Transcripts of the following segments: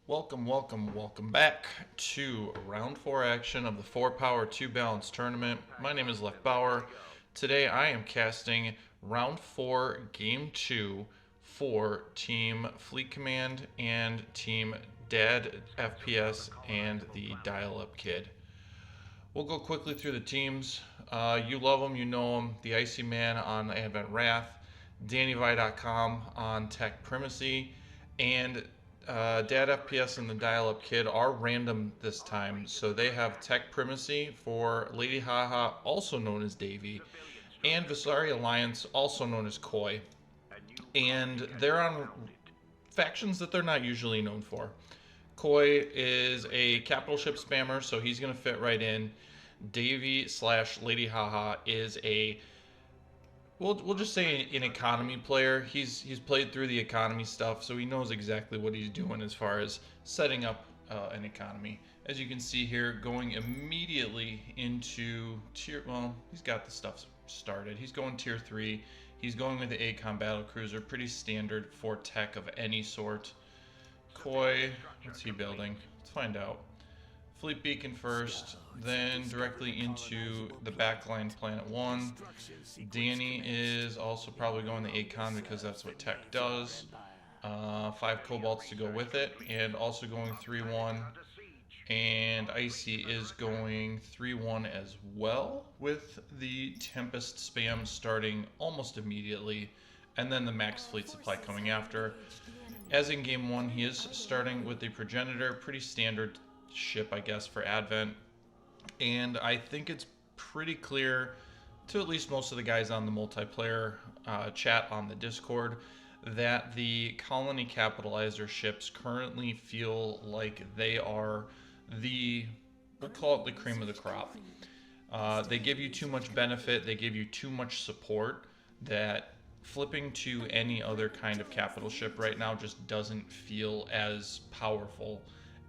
Welcome back to round 4 action of the 4 Power 2 Balance Tournament. My name is Left Bauer. Today I am casting round 4 game 2 for Team Fleet Command and Team Dad FPS and the Dial-Up Kid. We'll go quickly through the teams. You love them, you know them. The Icy Man on Advent Wrath, DannyVi.com on Tech Primacy, and Dad FPS and the Dial-Up Kid are random this time, so they have Tech Primacy for Lady Haha, also known as Davy, and Visari Alliance, also known as Koi. And they're on factions that they're not usually known for. Koi is a capital ship spammer, so he's going to fit right in. Davy / Lady Haha is a we'll just say an economy player. He's played through the economy stuff, so he knows exactly what he's doing as far as setting up an economy. As you can see here, going immediately into tier. Well, he's got the stuff started. He's going tier 3. He's going with the ACOM battle cruiser, pretty standard for tech of any sort. Koi, what's he building? Let's find out. Fleet Beacon first, then directly into the backline Planet 1. Danny is also probably going the Acon because that's what tech does. 5 Cobalts to go with it, and also going 3-1. And Icy is going 3-1 as well, with the Tempest spam starting almost immediately, and then the Max Fleet Supply coming after. As in Game 1, he is starting with the Progenitor, pretty standard ship, I guess, for Advent. And I think it's pretty clear to at least most of the guys on the multiplayer chat on the Discord that the Colony Capitalizer ships currently feel like they are we'll call it the cream of the crop. They give you too much benefit, they give you too much support, that flipping to any other kind of capital ship right now just doesn't feel as powerful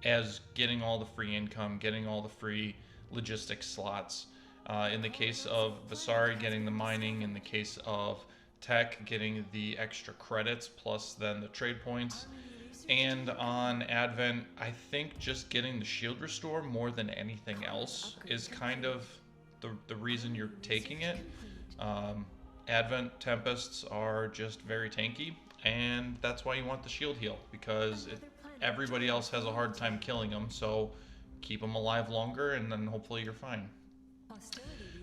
as getting all the free income, getting all the free logistics slots. In the case of Visari getting the mining, in the case of Tech getting the extra credits plus then the trade points. And on Advent, I think just getting the shield restore more than anything else is kind of the reason you're taking it. Advent Tempests are just very tanky, and that's why you want the shield heal, because everybody else has a hard time killing them, so keep them alive longer and then hopefully you're fine.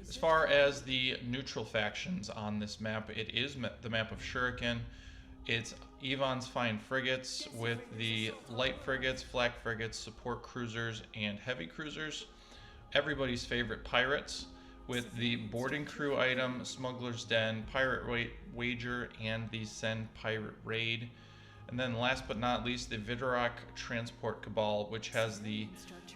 As far as the neutral factions on this map, it is the map of Shuriken. It's Yvonne's Fine Frigates with the light frigates, flak frigates, support cruisers, and heavy cruisers. Everybody's favorite pirates with the boarding crew item, Smuggler's Den, Pirate Wager, and the Send Pirate Raid. And then last but not least, the Vidrock Transport Cabal, which has the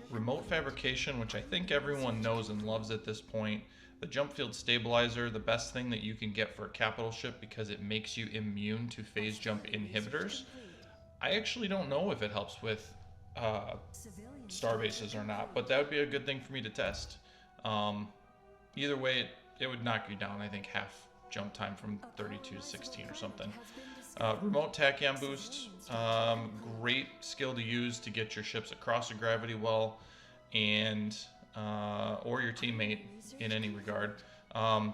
remote fabrication, which I think everyone knows and loves at this point. The Jump Field Stabilizer, the best thing that you can get for a capital ship because it makes you immune to phase jump inhibitors. I actually don't know if it helps with star bases or not, but that would be a good thing for me to test. Either way, it would knock you down, I think, half jump time from 32 to 16 or something. Remote tachyon boost, great skill to use to get your ships across the gravity well, and or your teammate in any regard.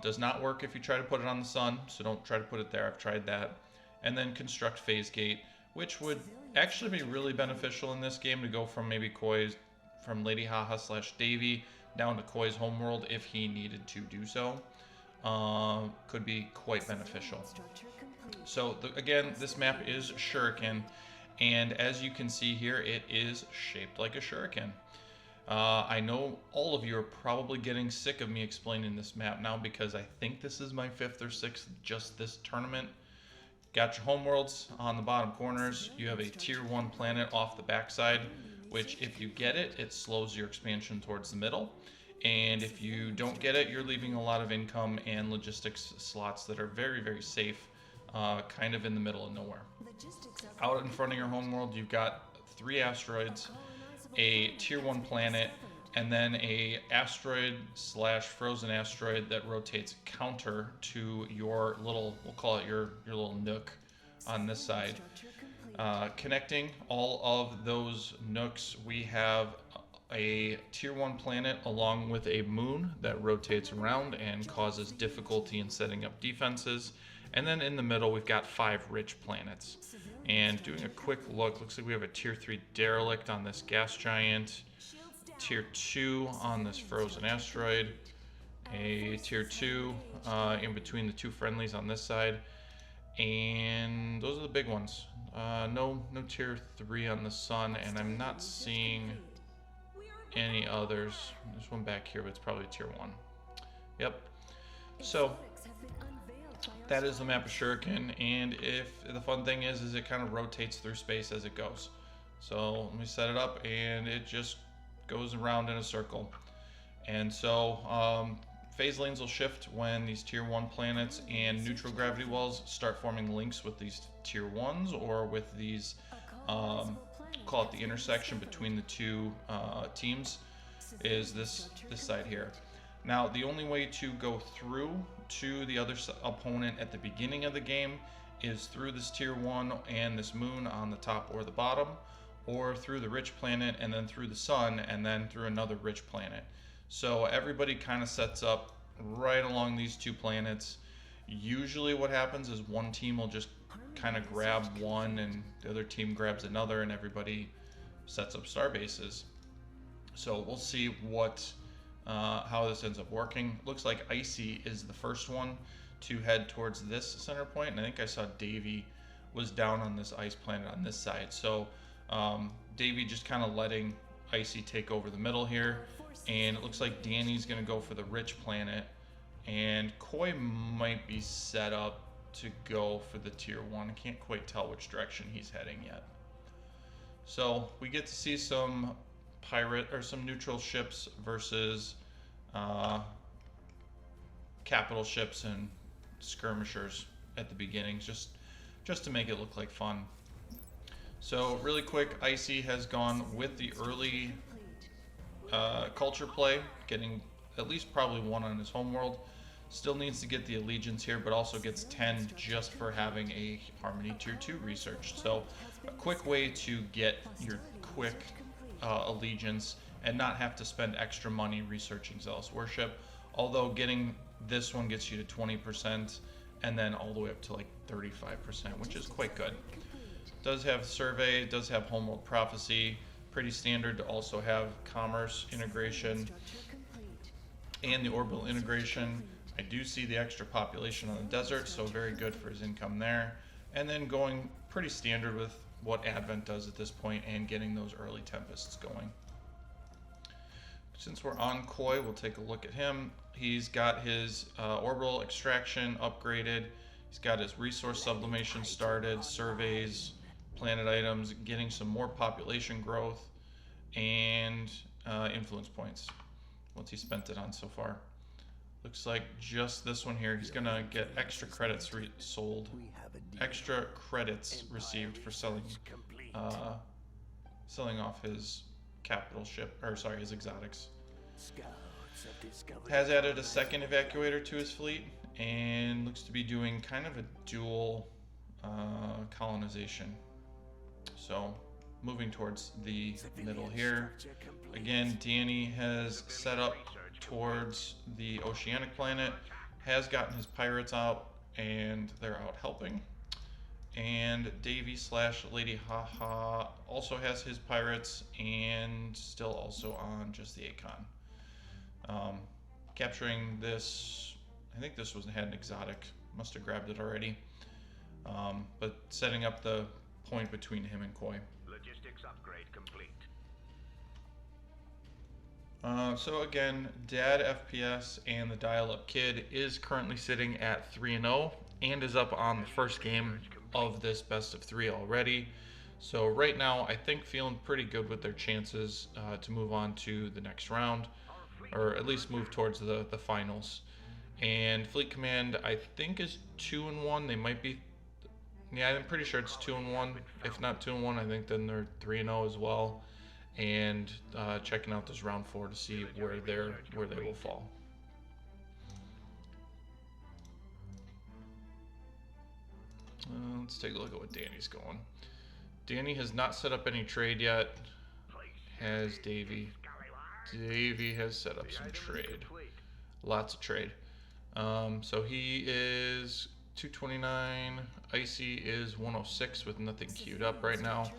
Does not work if you try to put it on the sun, so don't try to put it there. I've tried that. And then construct phase gate, which would actually be really beneficial in this game to go from maybe from Lady Haha / Davy down to Koi's homeworld if he needed to do so. Could be quite beneficial. So again, this map is Shuriken, and as you can see here, it is shaped like a Shuriken. I know all of you are probably getting sick of me explaining this map now because I think this is my 5th or 6th just this tournament. Got your homeworlds on the bottom corners. You have a tier 1 planet off the backside, which if you get it, it slows your expansion towards the middle. And if you don't get it, you're leaving a lot of income and logistics slots that are very, very safe, kind of in the middle of nowhere. Out in front of your homeworld, you've got 3 asteroids, a tier 1 planet, and then a asteroid / frozen asteroid that rotates counter to your little, we'll call it your little nook on this side. Connecting all of those nooks, we have a tier 1 planet along with a moon that rotates around and causes difficulty in setting up defenses. And then in the middle, we've got 5 rich planets. And doing a quick look, looks like we have a tier 3 derelict on this gas giant, tier 2 on this frozen asteroid, a tier 2 in between the 2 friendlies on this side, and those are the big ones. No tier 3 on the sun, and I'm not seeing any others. There's one back here, but it's probably tier 1. Yep. So that is the map of Shuriken, and if the fun thing is it kind of rotates through space as it goes. So let me set it up, and it just goes around in a circle. And so phase lanes will shift when these tier 1 planets and neutral gravity wells start forming links with these tier 1s, or with these call it the intersection between the 2 teams is this side here. Now the only way to go through to the other opponent at the beginning of the game is through this tier 1 and this moon on the top or the bottom, or through the rich planet and then through the sun and then through another rich planet. So everybody kind of sets up right along these 2 planets. Usually what happens is one team will just kind of grab one and the other team grabs another, and everybody sets up star bases. So we'll see what how this ends up working. Looks like Icy is the first one to head towards this center point, and I think I saw Davy was down on this ice planet on this side. So Davy just kind of letting Icy take over the middle here, and it looks like Danny's gonna go for the rich planet, and Koi might be set up to go for the tier 1. I can't quite tell which direction he's heading yet. So we get to see some pirate or some neutral ships versus capital ships and skirmishers at the beginning, just to make it look like fun. So really quick, Icy has gone with the early culture play, getting at least probably 1 on his homeworld. Still needs to get the allegiance here, but also gets 10 just for having a Harmony tier 2 researched. So a quick way to get your quick allegiance and not have to spend extra money researching Zealous Worship, although getting this one gets you to 20% and then all the way up to like 35%, which is quite good. Does have survey, does have homeworld prophecy, pretty standard to also have commerce integration and the orbital integration. I do see the extra population on the desert, so very good for his income there. And then going pretty standard with what Advent does at this point and getting those early tempests going. Since we're on Koi, we'll take a look at him. He's got his orbital extraction upgraded. He's got his resource sublimation started, surveys, planet items, getting some more population growth, and influence points. What's he spent it on so far? Looks like just this one here. He's gonna get extra credits extra credits received for selling off his capital ship, or sorry, his exotics. Has added a second evacuator to his fleet and looks to be doing kind of a dual colonization. So moving towards the middle here. Again, Danny has set up towards the oceanic planet, has gotten his pirates out, and they're out helping. And Davy / Lady Haha also has his pirates and still also on just the Akon. Capturing this, I think this had an exotic, must have grabbed it already. But setting up the point between him and Koi. Logistics upgrade complete. So again, Dad FPS and the Dial-Up Kid is currently sitting at 3-0 and is up on the first game of this best of 3 already. So right now, I think feeling pretty good with their chances to move on to the next round, or at least move towards the finals. And Fleet Command, I think, is 2-1. They might be, yeah, I'm pretty sure it's 2-1. If not 2-1, I think then they're 3-0 as well. And checking out this round 4 to see where they will fall. Let's take a look at what Danny's going. Danny has not set up any trade yet. Has Davey. Davey has set up some trade. Lots of trade. So he is 229. Icy is 106 with nothing queued up right now.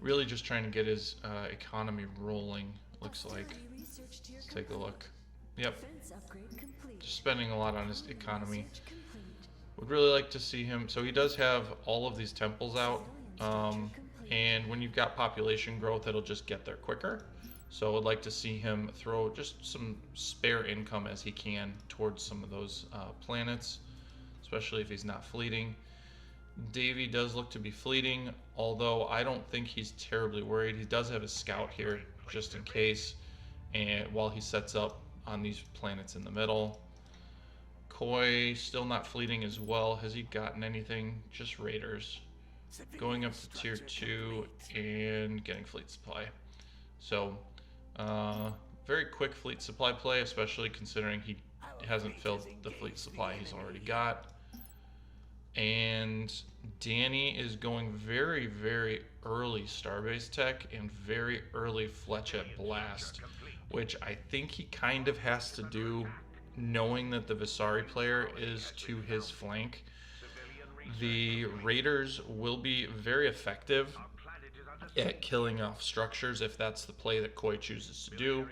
Really just trying to get his economy rolling, looks like. Let's take a look. Yep. Just spending a lot on his economy. Would really like to see him. So he does have all of these temples out. And when you've got population growth, it'll just get there quicker. So I would like to see him throw just some spare income as he can towards some of those planets, especially if he's not fleeting. Davey does look to be fleeting, although I don't think he's terribly worried. He does have a scout here just in case, and while he sets up on these planets in the middle. Koi still not fleeting as well. Has he gotten anything? Just raiders. Going up to tier 2 and getting fleet supply. So very quick fleet supply play, especially considering he hasn't filled the fleet supply he's already got. And Danny is going very, very early Starbase Tech and very early Fletchet Blast, which I think he kind of has to do knowing that the Visari player is to his flank. The Raiders will be very effective at killing off structures if that's the play that Koi chooses to do.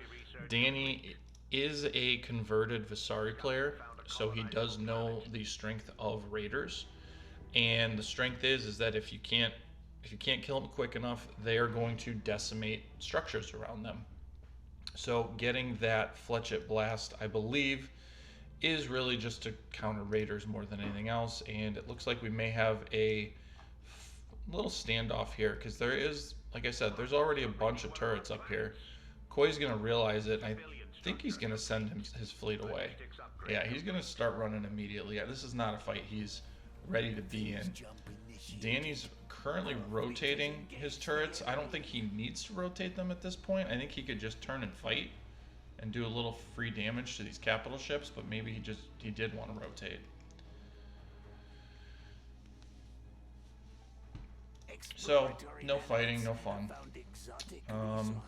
Danny is a converted Visari player, so he does know the strength of Raiders. And the strength is that if you can't kill them quick enough, they are going to decimate structures around them. So getting that Fletchet Blast, I believe, is really just to counter Raiders more than anything else. And it looks like we may have a little standoff here, because there is, like I said, there's already a bunch of turrets up here. Koi's going to realize it, and I think he's going to send his fleet away. Yeah, he's going to start running immediately. Yeah, this is not a fight he's ready to be in. Danny's currently rotating his turrets. I don't think he needs to rotate them at this point. I think he could just turn and fight and do a little free damage to these capital ships, but maybe he did want to rotate. So, no fighting, no fun.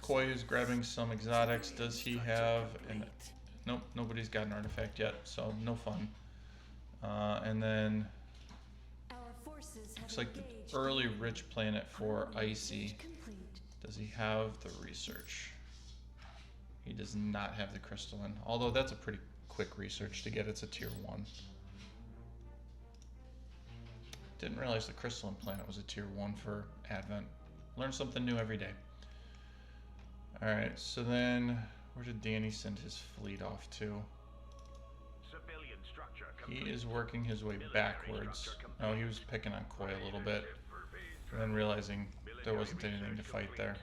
Koi is grabbing some exotics. Does he have an... Nope, nobody's got an artifact yet, so no fun. And then... looks like the early rich planet for Icy. Does he have the research? He does not have the crystalline, although that's a pretty quick research to get. It's a tier 1. Didn't realize the crystalline planet was a tier 1 for Advent. Learn something new every day. Alright, so then where did Danny send his fleet off to? He is working his way backwards. Oh, he was picking on Koi a little bit, and then realizing there wasn't anything to fight there.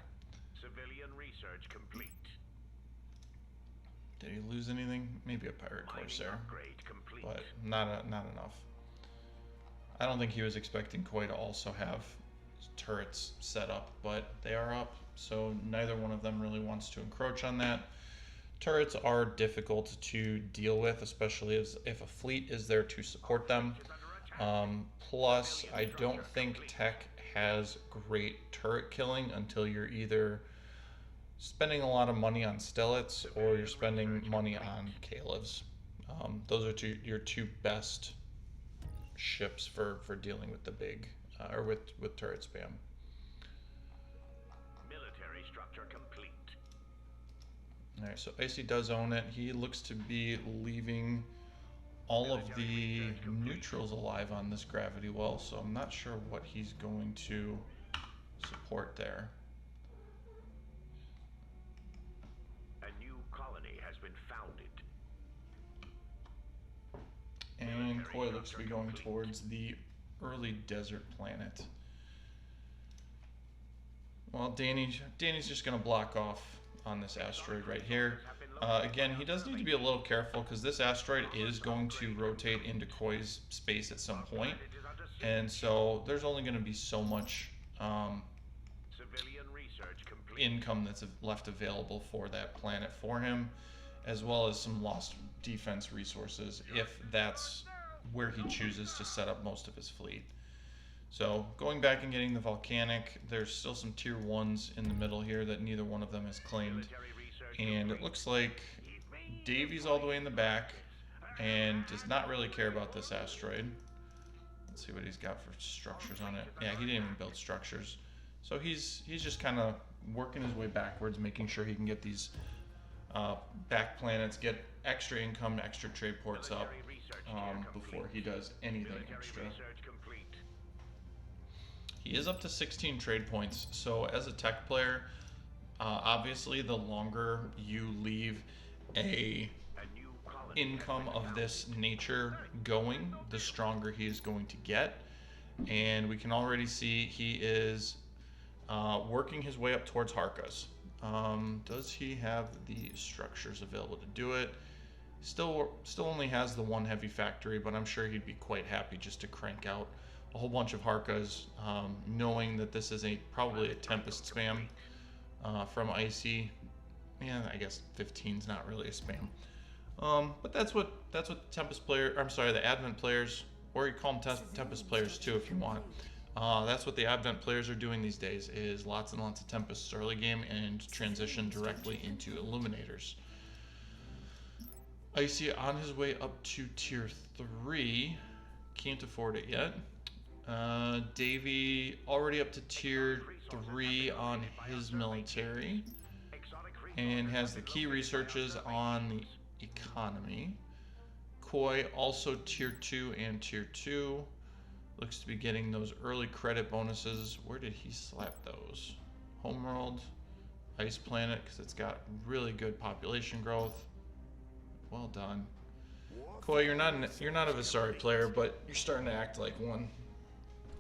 Did he lose anything? Maybe a pirate corsair, but not enough. I don't think he was expecting Koi to also have turrets set up, but they are up, so neither one of them really wants to encroach on that. Turrets are difficult to deal with, especially if a fleet is there to support them. Plus, I don't think tech has great turret killing until you're either spending a lot of money on Stellits or you're spending money on Caleb's. Those are your two best ships for dealing with the big, or with turret spam. Military structure complete. Alright, so Icy does own it. He looks to be leaving all of the neutrals alive on this gravity well, so I'm not sure what he's going to support there. A new colony has been founded. And Koi looks to be going towards the early desert planet. Well, Danny's just going to block off on this asteroid right here. Again, he does need to be a little careful because this asteroid is going to rotate into Koi's space at some point, and so there's only going to be so much income that's left available for that planet for him, as well as some lost defense resources if that's where he chooses to set up most of his fleet. So going back and getting the volcanic, there's still some tier 1s in the middle here that neither one of them has claimed. And it looks like Davy's all the way in the back and does not really care about this asteroid. Let's see what he's got for structures on it. Yeah, he didn't even build structures. So he's just kind of working his way backwards, making sure he can get these back planets, get extra income, extra trade ports up before he does anything extra. He is up to 16 trade points, so as a tech player, obviously the longer you leave a income of this nature going, the stronger he is going to get. And we can already see he is working his way up towards Harkas. Does he have the structures available to do it? Still only has the one heavy factory, but I'm sure he'd be quite happy just to crank out a whole bunch of Harkas, knowing that this is probably a Tempest spam from Icy. Yeah, I guess 15's not really a spam. But that's what Tempest player, I'm sorry, the Advent players, or you call them Tempest players too if you want. That's what the Advent players are doing these days, is lots and lots of Tempests early game and transition directly into Illuminators. Icy on his way up to tier 3. Can't afford it yet. Davy already up to tier 3 on his military. And has the key researches on the economy. Koi also tier 2 and tier 2. Looks to be getting those early credit bonuses. Where did he slap those? Homeworld, Ice Planet, because it's got really good population growth. Well done. Koi, you're not a Visari player, but you're starting to act like one.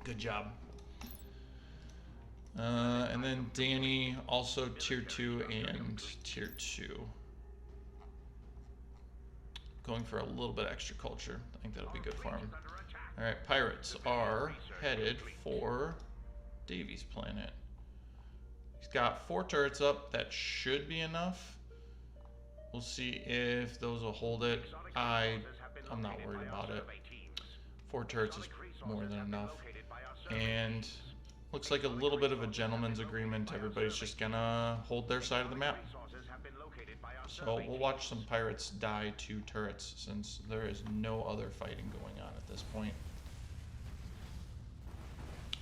Good job. And then Danny, also tier 2 and tier 2. Going for a little bit extra culture. I think that'll be good for him. Alright, pirates are headed for Davy's planet. He's got 4 turrets up. That should be enough. We'll see if those will hold it. I'm not worried about it. 4 turrets is more than enough. And looks like a little bit of a gentleman's agreement. Everybody's just gonna hold their side of the map. So we'll watch some pirates die to turrets since there is no other fighting going on at this point.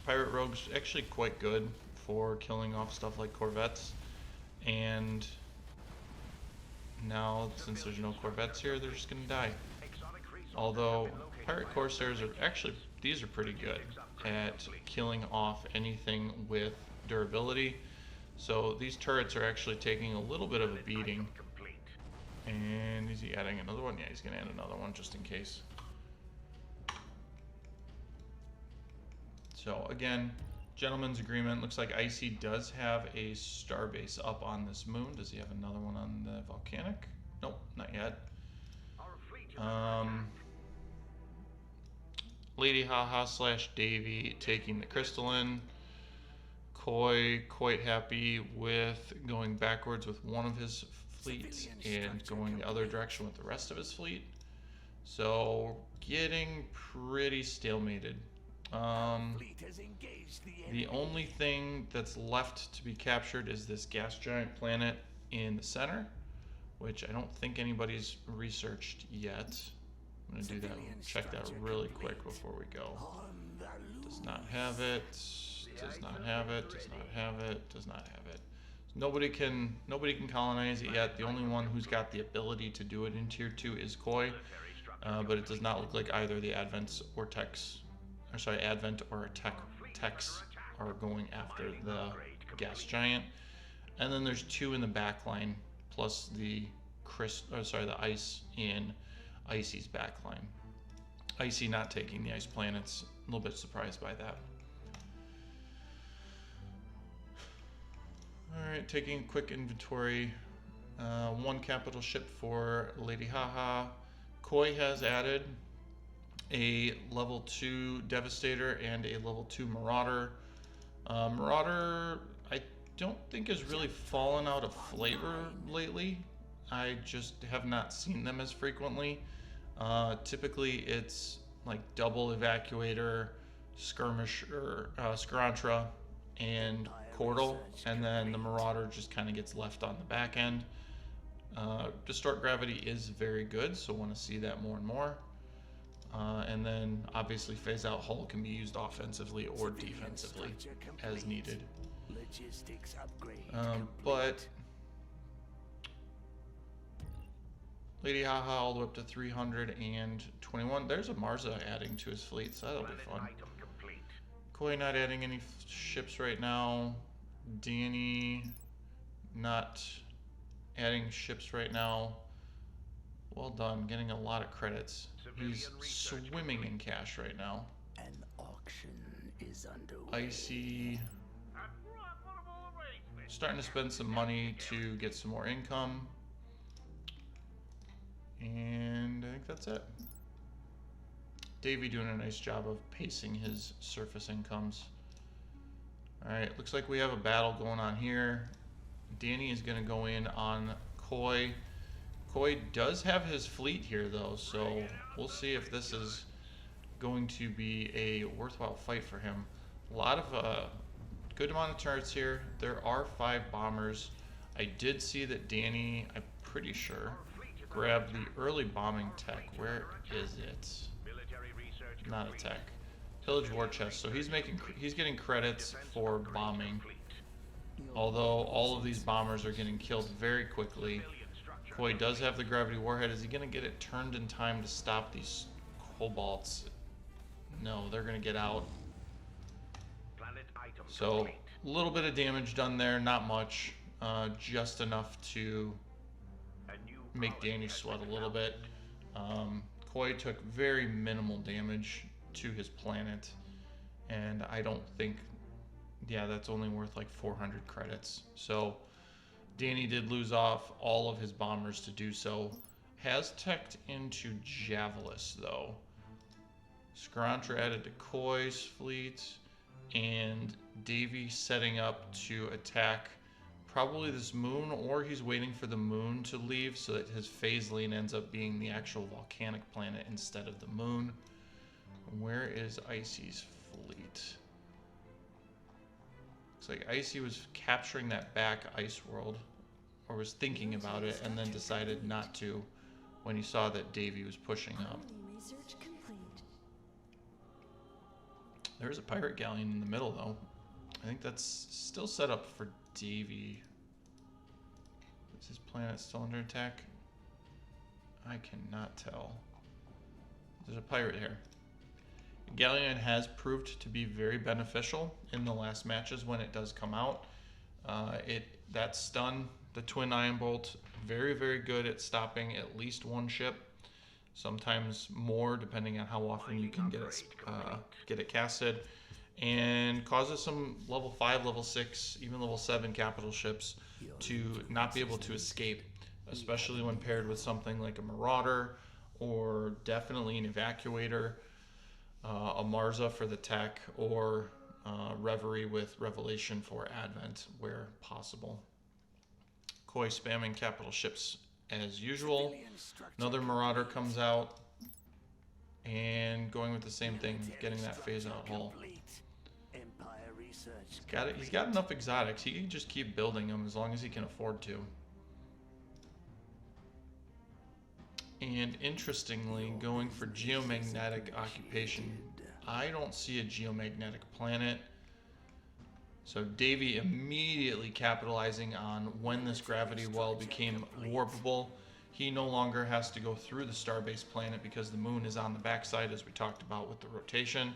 Pirate rogue's actually quite good for killing off stuff like corvettes. And now, since there's no corvettes here, they're just gonna die. Although pirate corsairs are actually, these are pretty good at killing off anything with durability. So these turrets are actually taking a little bit of a beating. And is he adding another one? Yeah, he's gonna add another one just in case. So again, gentleman's agreement. Looks like Icy does have a starbase up on this moon. Does he have another one on the volcanic? Nope, not yet. Lady Haha / Davy taking the crystalline. Koi quite happy with going backwards with one of his fleets and going the other direction with the rest of his fleet. So getting pretty stalemated. The only thing that's left to be captured is this gas giant planet in the center, which I don't think anybody's researched yet. I'm going to do that, check that really quick before we go. Does not have it, does not have it, does not have it, does not have it. Nobody can colonize it yet. The only one who's got the ability to do it in tier 2 is Koi, but it does not look like either the Advent or techs are going after the gas giant. And then there's 2 in the back line, plus the ice in Icy's back line. Icy not taking the ice planets. A little bit surprised by that. Alright, taking a quick inventory. 1 capital ship for Lady Haha. Koi has added a level 2 Devastator and a level 2 Marauder. Marauder, I don't think has really fallen out of flavor lately. I just have not seen them as frequently. Typically it's like double evacuator, Skirmisher, Skirmisher, and Cordal, and then the Marauder just kind of gets left on the back end. Distort Gravity is very good, so want to see that more and more. And then obviously Phase Out Hull can be used offensively or defensively as needed. But Lady Haha all the way up to 321. There's a Marza adding to his fleet, so that'll be fun. Koi not adding any ships right now. Danny not adding ships right now. Well done, getting a lot of credits. He's swimming in cash right now. An auction is underway. Icy starting to spend some money to get some more income. And I think that's it. Davey doing a nice job of pacing his surface incomes. Alright, looks like we have a battle going on here. Danny is going to go in on Koi. Koi does have his fleet here though, so we'll see if this is going to be a worthwhile fight for him. A lot of good amount of turrets here. There are 5 bombers. I did see that Danny, I'm pretty sure, grabbed the early bombing tech. Where is it? Not a tech. Pillage war chest. So he's getting credits for bombing. Although all of these bombers are getting killed very quickly. Koi does have the gravity warhead. Is he going to get it turned in time to stop these cobalts? No, they're going to get out. So a little bit of damage done there, not much. Just enough to make Danny sweat a little bit. Koi took very minimal damage to his planet, and I don't think, yeah, that's only worth like 400 credits. So Danny did lose off all of his bombers to do so. Has teched into Javelus though. Skirmisher added to Koi's fleet, and Davey setting up to attack probably this moon, or he's waiting for the moon to leave so that his phase lane ends up being the actual volcanic planet instead of the moon. Where is Icy's fleet? Looks like Icy was capturing that back ice world, or was thinking about it, and then decided not to when he saw that Davey was pushing up. There's a pirate galleon in the middle though. I think that's still set up for Davey. Is his planet still under attack? I cannot tell. There's a pirate here. Galleon has proved to be very beneficial in the last matches when it does come out. That stun, the twin ion bolt, very, very good at stopping at least one ship. Sometimes more, depending on how often you can get it casted, and causes some level 5, level 6, even level 7 capital ships to not be able to escape, especially when paired with something like a Marauder, or definitely an Evacuator, a Marza for the tech, or Reverie with Revelation for Advent where possible. Koi spamming capital ships as usual. Another Marauder comes out and going with the same thing, getting that phase out hull. He's got enough exotics. He can just keep building them as long as he can afford to. And interestingly, going for geomagnetic occupation, I don't see a geomagnetic planet. So Davey immediately capitalizing on when this gravity well became warpable. He no longer has to go through the starbase planet because the moon is on the backside, as we talked about with the rotation.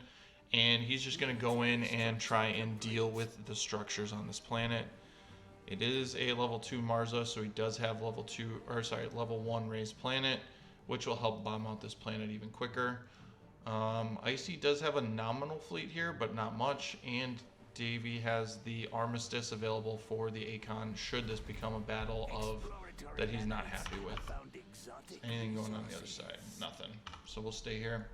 And he's just going to go in and try and deal with the structures on this planet. It is a level 2 Marza, so he does have level 1 raised planet, which will help bomb out this planet even quicker. Icy does have a nominal fleet here, but not much, and Davey has the Armistice available for the Acon should this become a battle that he's not happy with. Anything going on the other side? Nothing. So we'll stay here.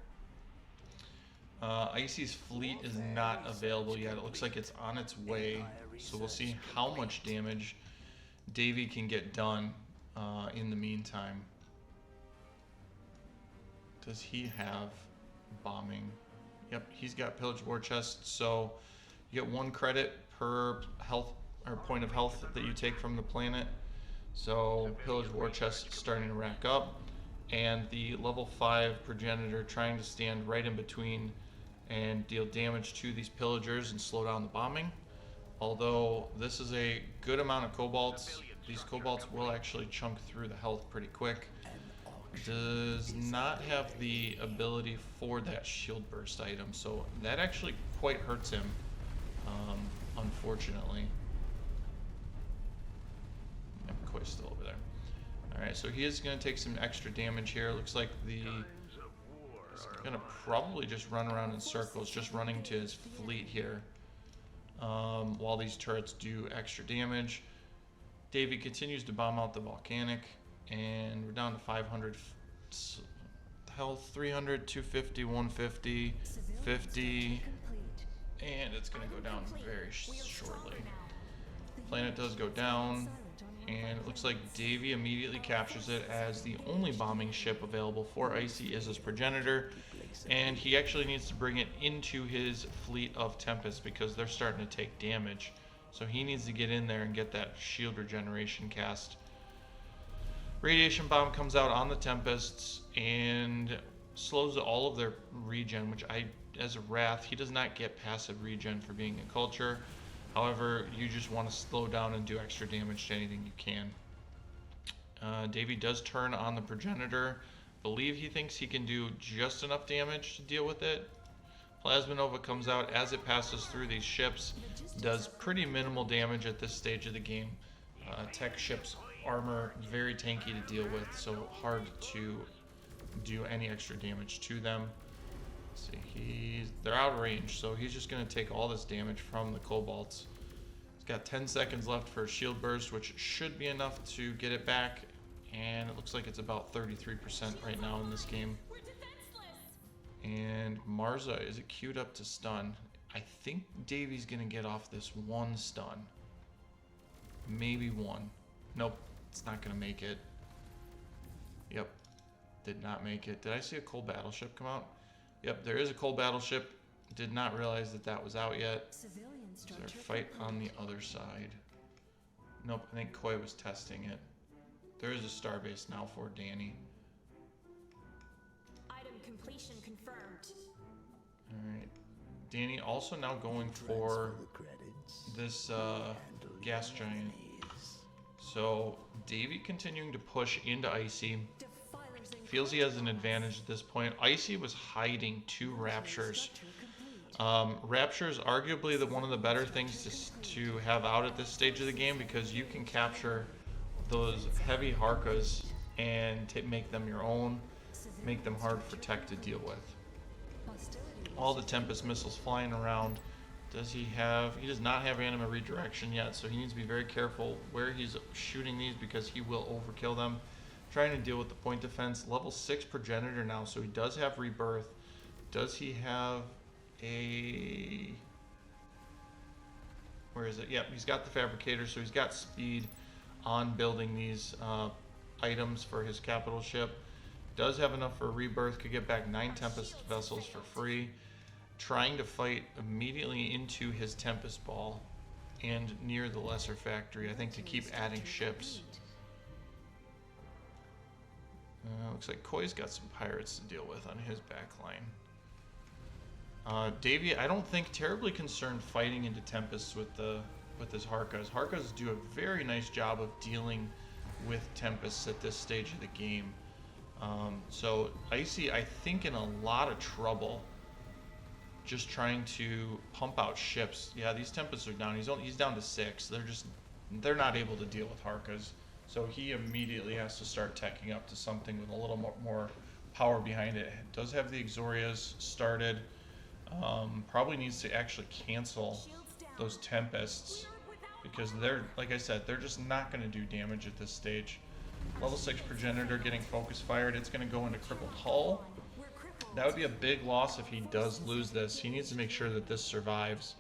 Icy's fleet is not available yet. It looks like it's on its way, so we'll see how much damage Davey can get done in the meantime. Does he have bombing? Yep, he's got pillage war chest, so you get 1 credit per health or point of health that you take from the planet. So pillage war chest starting to rack up, and the level 5 progenitor trying to stand right in between and deal damage to these pillagers and slow down the bombing. Although this is a good amount of kobolds, these kobolds will actually chunk through the health pretty quick. Does not have the ability for that shield burst item, so that actually quite hurts him, unfortunately. Yep, Koi's still over there. Alright, so he is going to take some extra damage here. Looks like he's going to probably just run around in circles, just running to his fleet here, while these turrets do extra damage. Davey continues to bomb out the volcanic, and we're down to 500 health, 300, 250, 150, 50, and it's going to go down very shortly. Planet does go down, and it looks like Davey immediately captures it as the only bombing ship available for Icy is his progenitor, and he actually needs to bring it into his fleet of Tempest because they're starting to take damage. So he needs to get in there and get that shield regeneration cast. Radiation bomb comes out on the Tempests and slows all of their regen, which as a Wrath, he does not get passive regen for being a culture. However, you just want to slow down and do extra damage to anything you can. Davey does turn on the progenitor. Believe he thinks he can do just enough damage to deal with it. Plasma Nova comes out as it passes through these ships, does pretty minimal damage at this stage of the game. Tech ships armor very tanky to deal with, so hard to do any extra damage to them. Let's see, they're out of range, so he's just going to take all this damage from the kobolds. He's got 10 seconds left for a shield burst, which should be enough to get it back, and it looks like it's about 33% right now in this game. And Marza is queued up to stun. I think Davey's gonna get off this 1 stun. Maybe 1. Nope, it's not gonna make it. Yep, did not make it. Did I see a coal battleship come out? Yep, there is a coal battleship. Did not realize that that was out yet. Is there a fight on the other side? Nope, I think Koi was testing it. There is a starbase now for Danny. Completion confirmed. Alright. Danny also now going for this gas giant. So Davey continuing to push into Icy. Feels he has an advantage at this point. Icy was hiding 2 Raptures. Rapture is arguably one of the better things to have out at this stage of the game because you can capture those heavy Harkas and make them your own. Make them hard for tech to deal with. All the Tempest missiles flying around. Does he have... He does not have anima redirection yet, so he needs to be very careful where he's shooting these because he will overkill them. Trying to deal with the point defense. Level 6 progenitor now, so he does have rebirth. Does he have a... Where is it? Yep, he's got the fabricator, so he's got speed on building these items for his capital ship. Does have enough for a rebirth, could get back 9 Tempest vessels for free. Trying to fight immediately into his Tempest ball and near the lesser factory, I think, to keep adding ships. Looks like Koi's got some pirates to deal with on his back line. Davey, I don't think terribly concerned fighting into Tempests with his Harkas. Harkas do a very nice job of dealing with Tempests at this stage of the game. So Icy, I think, in a lot of trouble just trying to pump out ships. Yeah, these Tempests are down. He's down to 6. They're not able to deal with Harkas. So he immediately has to start teching up to something with a little more power behind it. It does have the Exorias started. Probably needs to actually cancel those Tempests because they're, like I said, they're just not going to do damage at this stage. Level 6 progenitor getting focus fired. It's going to go into crippled hull. That would be a big loss if he does lose this. He needs to make sure that this survives.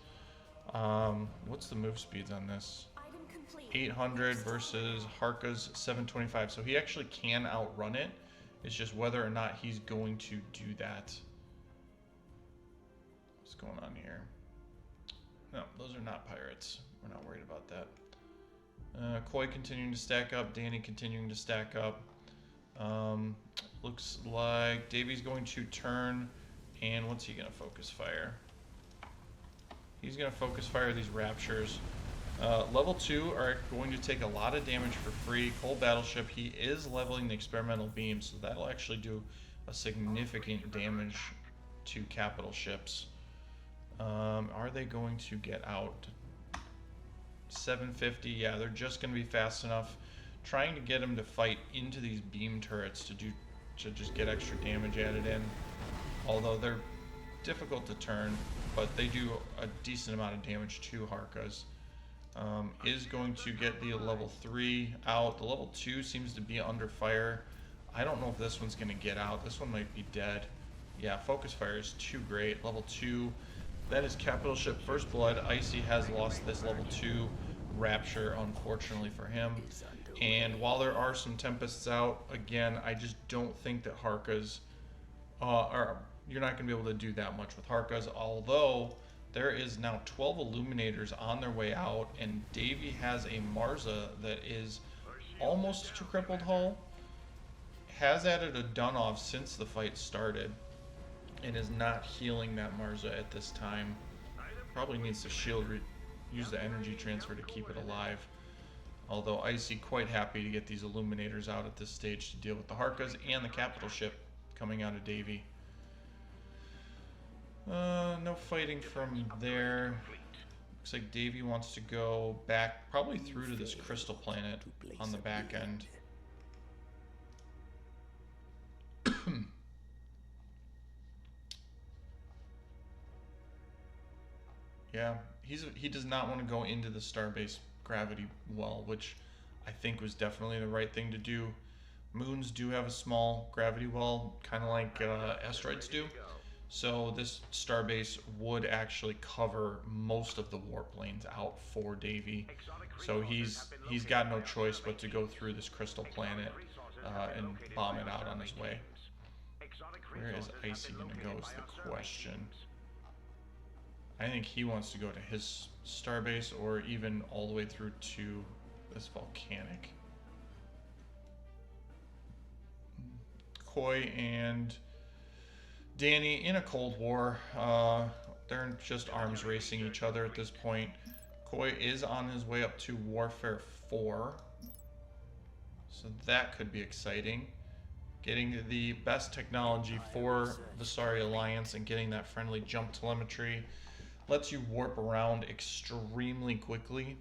What's the move speeds on this? 800 versus Harka's 725. So he actually can outrun it. It's just whether or not he's going to do that. going on here? No, those are not pirates. We're not worried about that. Koi continuing to stack up. Danny continuing to stack up. Looks like Davy's going to turn, and what's he going to focus fire? He's going to focus fire these Raptures. Level 2 are going to take a lot of damage for free. Cold Battleship, he is leveling the experimental beam, so that'll actually do a significant damage to capital ships. Are they going to get out? 750, yeah, they're just going to be fast enough. Trying to get them to fight into these beam turrets to just get extra damage added in. Although they're difficult to turn, but they do a decent amount of damage to Harkas. Is going to get the level 3 out. The level 2 seems to be under fire. I don't know if this one's going to get out. This one might be dead. Yeah, focus fire is too great. Level 2, that is capital ship First Blood. Icy has lost this level 2 Rapture, unfortunately for him. And while there are some Tempests out, again, I just don't think that Harkas you're not going to be able to do that much with Harkas, although there is now 12 Illuminators on their way out, and Davy has a Marza that is almost to crippled hull. Has added a Dunov since the fight started, and is not healing that Marza at this time. Probably needs to use the energy transfer to keep it alive. Although Icy quite happy to get these Illuminators out at this stage to deal with the Harkas and the capital ship coming out of Davy. No fighting from there. Looks like Davy wants to go back, probably through to this crystal planet on the back end. Yeah, he does not want to go into the starbase gravity well, which I think was definitely the right thing to do. Moons do have a small gravity well, kind of like asteroids do. So this starbase would actually cover most of the warplanes out for Davy. So he's got no choice but to go through this crystal planet and bomb it out on his way. Where is Icy going to go is the question. I think he wants to go to his starbase or even all the way through to this volcanic. Koi and Danny in a Cold War. They're just arms racing each other at this point. Koi is on his way up to Warfare 4. So that could be exciting. Getting the best technology for the Sari Alliance and getting that friendly jump telemetry lets you warp around extremely quickly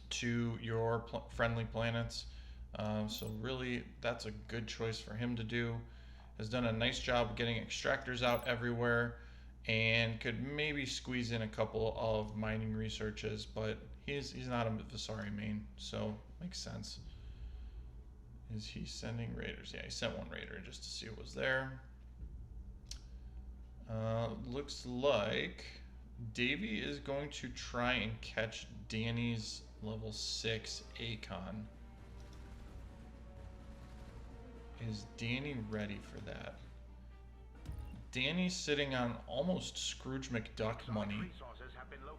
to your friendly planets. So really, that's a good choice for him to do. Has done a nice job getting extractors out everywhere and could maybe squeeze in a couple of mining researches, but he's not a Visari main, so makes sense. Is he sending raiders? Yeah, he sent one raider just to see what was there. Looks like Davy is going to try and catch Danny's level 6 Akon. Is Danny ready for that? Danny's sitting on almost Scrooge McDuck money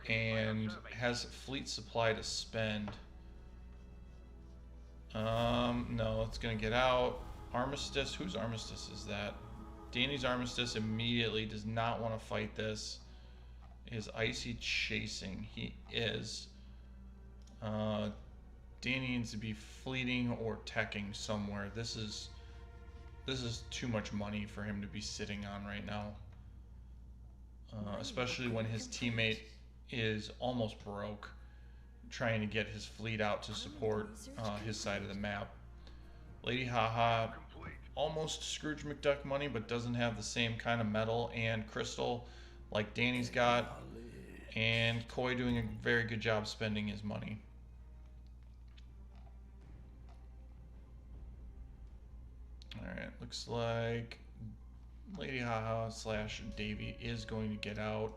and has fleet supply to spend. No, it's gonna get out. Armistice, whose Armistice is that? Danny's Armistice immediately does not want to fight this. Is Icy chasing? He is. Danny needs to be fleeting or teching somewhere. This is too much money for him to be sitting on right now. Especially when his teammate is almost broke, trying to get his fleet out to support his side of the map. Lady Haha, almost Scrooge McDuck money, but doesn't have the same kind of metal and crystal like Danny's got. And Koi doing a very good job spending his money. Alright, looks like Lady Haha / Davy is going to get out.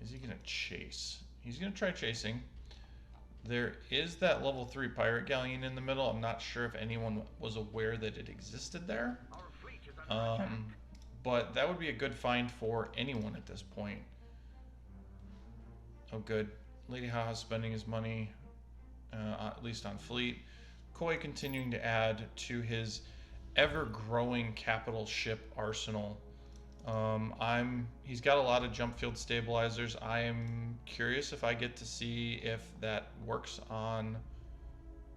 Is he going to chase? He's going to try chasing. There is that level 3 pirate galleon in the middle. I'm not sure if anyone was aware that it existed there. but that would be a good find for anyone at this point. Oh, good. Lady Haha's spending his money, at least on fleet. Koi continuing to add to his ever-growing capital ship arsenal. He's got a lot of jump field stabilizers. I am curious if I get to see if that works on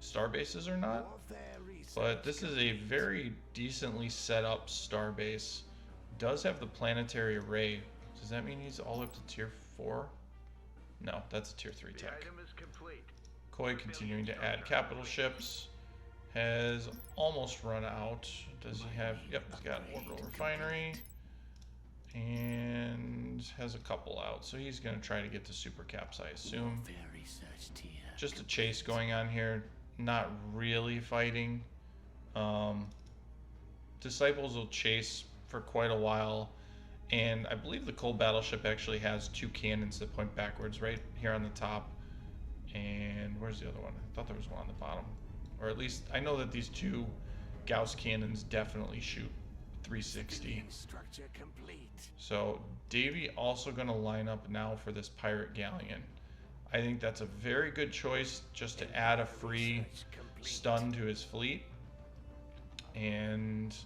star bases or not. But this is a very decently set up star base. Does have the planetary array. Does that mean he's all up to tier 4? No, that's a tier 3 tech. Koi continuing to add capital ships. Has almost run out. Does he have? Yep, he's got orbital refinery. And has a couple out. So he's going to try to get to super caps, I assume. Just a chase going on here. Not really fighting. Disciples will chase for quite a while. And I believe the cold battleship actually has 2 cannons that point backwards right here on the top. And where's the other one? I thought there was one on the bottom. Or at least I know that these 2 Gauss cannons definitely shoot 360. So Davy also going to line up now for this pirate galleon. I think that's a very good choice just to add a free stun to his fleet. And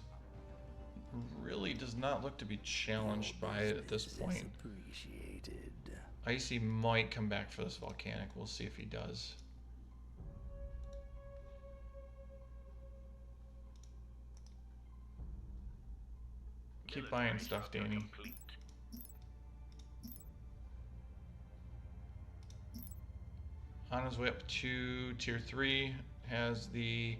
really does not look to be challenged by it at this point. Icy might come back for this volcanic. We'll see if he does. Keep buying stuff, Danny. On his way up to tier 3, has the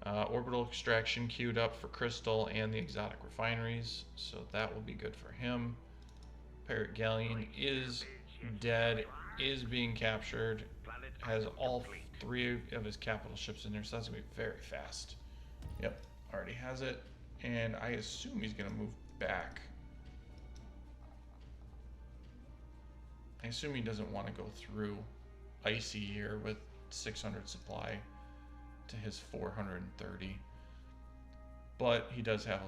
orbital extraction queued up for Crystal and the exotic refineries, so that will be good for him. Pirate Galleon is dead, is being captured, has all 3 of his capital ships in there, so that's going to be very fast. Yep, already has it, and I assume he's going to move back. I assume he doesn't want to go through Icy here with 600 supply to his 430, but he does have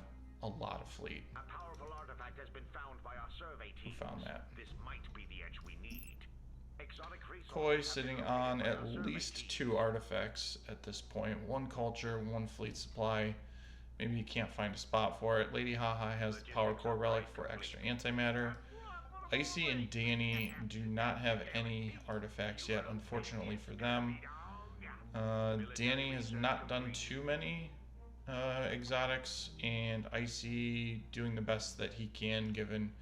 a lot of fleet. A powerful artifact has been found by our survey team. Who found that? This might be the edge we need. Koi sitting on at least 2 artifacts at this point. 1 culture, 1 fleet supply. Maybe you can't find a spot for it. Lady Haha has the power core relic for extra antimatter. Icy and Danny do not have any artifacts yet, unfortunately for them. Danny has not done too many exotics, and Icy doing the best that he can, given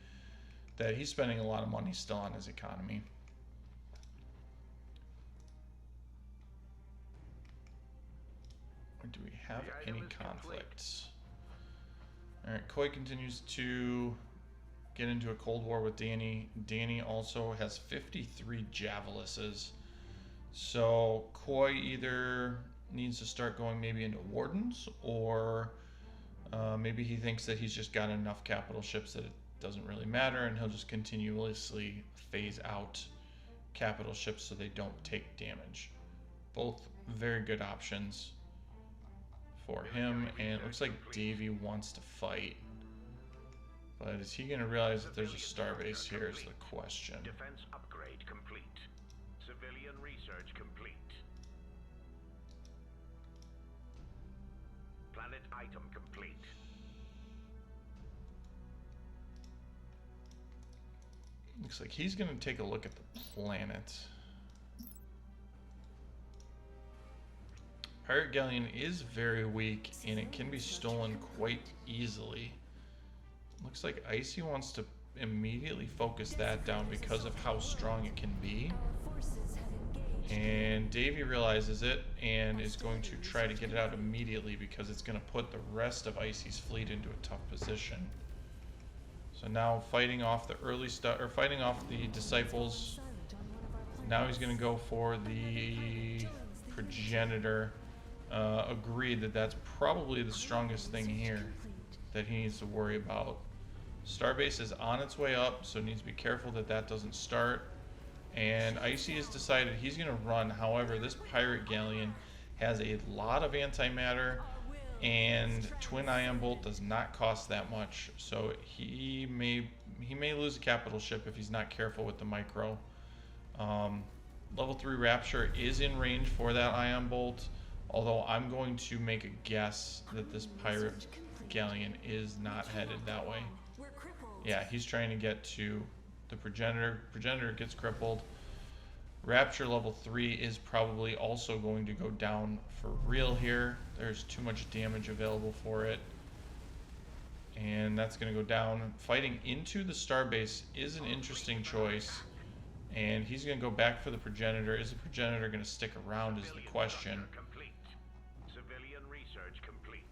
that he's spending a lot of money still on his economy. Or do we have any conflicts? Alright, Koi continues to get into a cold war with Danny. Danny also has 53 Javelises. So Koi either needs to start going maybe into Wardens, or maybe he thinks that he's just got enough capital ships that it doesn't really matter, and he'll just continuously phase out capital ships so they don't take damage. Both very good options for him, and it looks like Davy wants to fight. But is he going to realize that there's a starbase here is the question. Defense upgrade complete. Civilian research complete. Planet item complete. Looks like he's going to take a look at the planet. Pirate Galleon is very weak, and it can be stolen quite easily. Looks like Icy wants to immediately focus that down because of how strong it can be. And Davy realizes it and is going to try to get it out immediately because it's going to put the rest of Icy's fleet into a tough position. So now fighting off the fighting off the disciples. Now he's going to go for the progenitor. Agreed that that's probably the strongest thing here that he needs to worry about. Starbase is on its way up, so needs to be careful that that doesn't start. And Icy has decided he's going to run. However, this pirate galleon has a lot of antimatter, and twin ion bolt does not cost that much, so he may lose a capital ship if he's not careful with the micro. Level 3 Rapture is in range for that ion bolt, although I'm going to make a guess that this pirate galleon is not headed that way. Yeah, he's trying to get to the progenitor. Progenitor gets crippled. Rapture level 3 is probably also going to go down for real here. There's too much damage available for it. And that's going to go down. Fighting into the starbase is an interesting choice. And he's going to go back for the progenitor. Is the progenitor going to stick around is the question. Civilian research complete.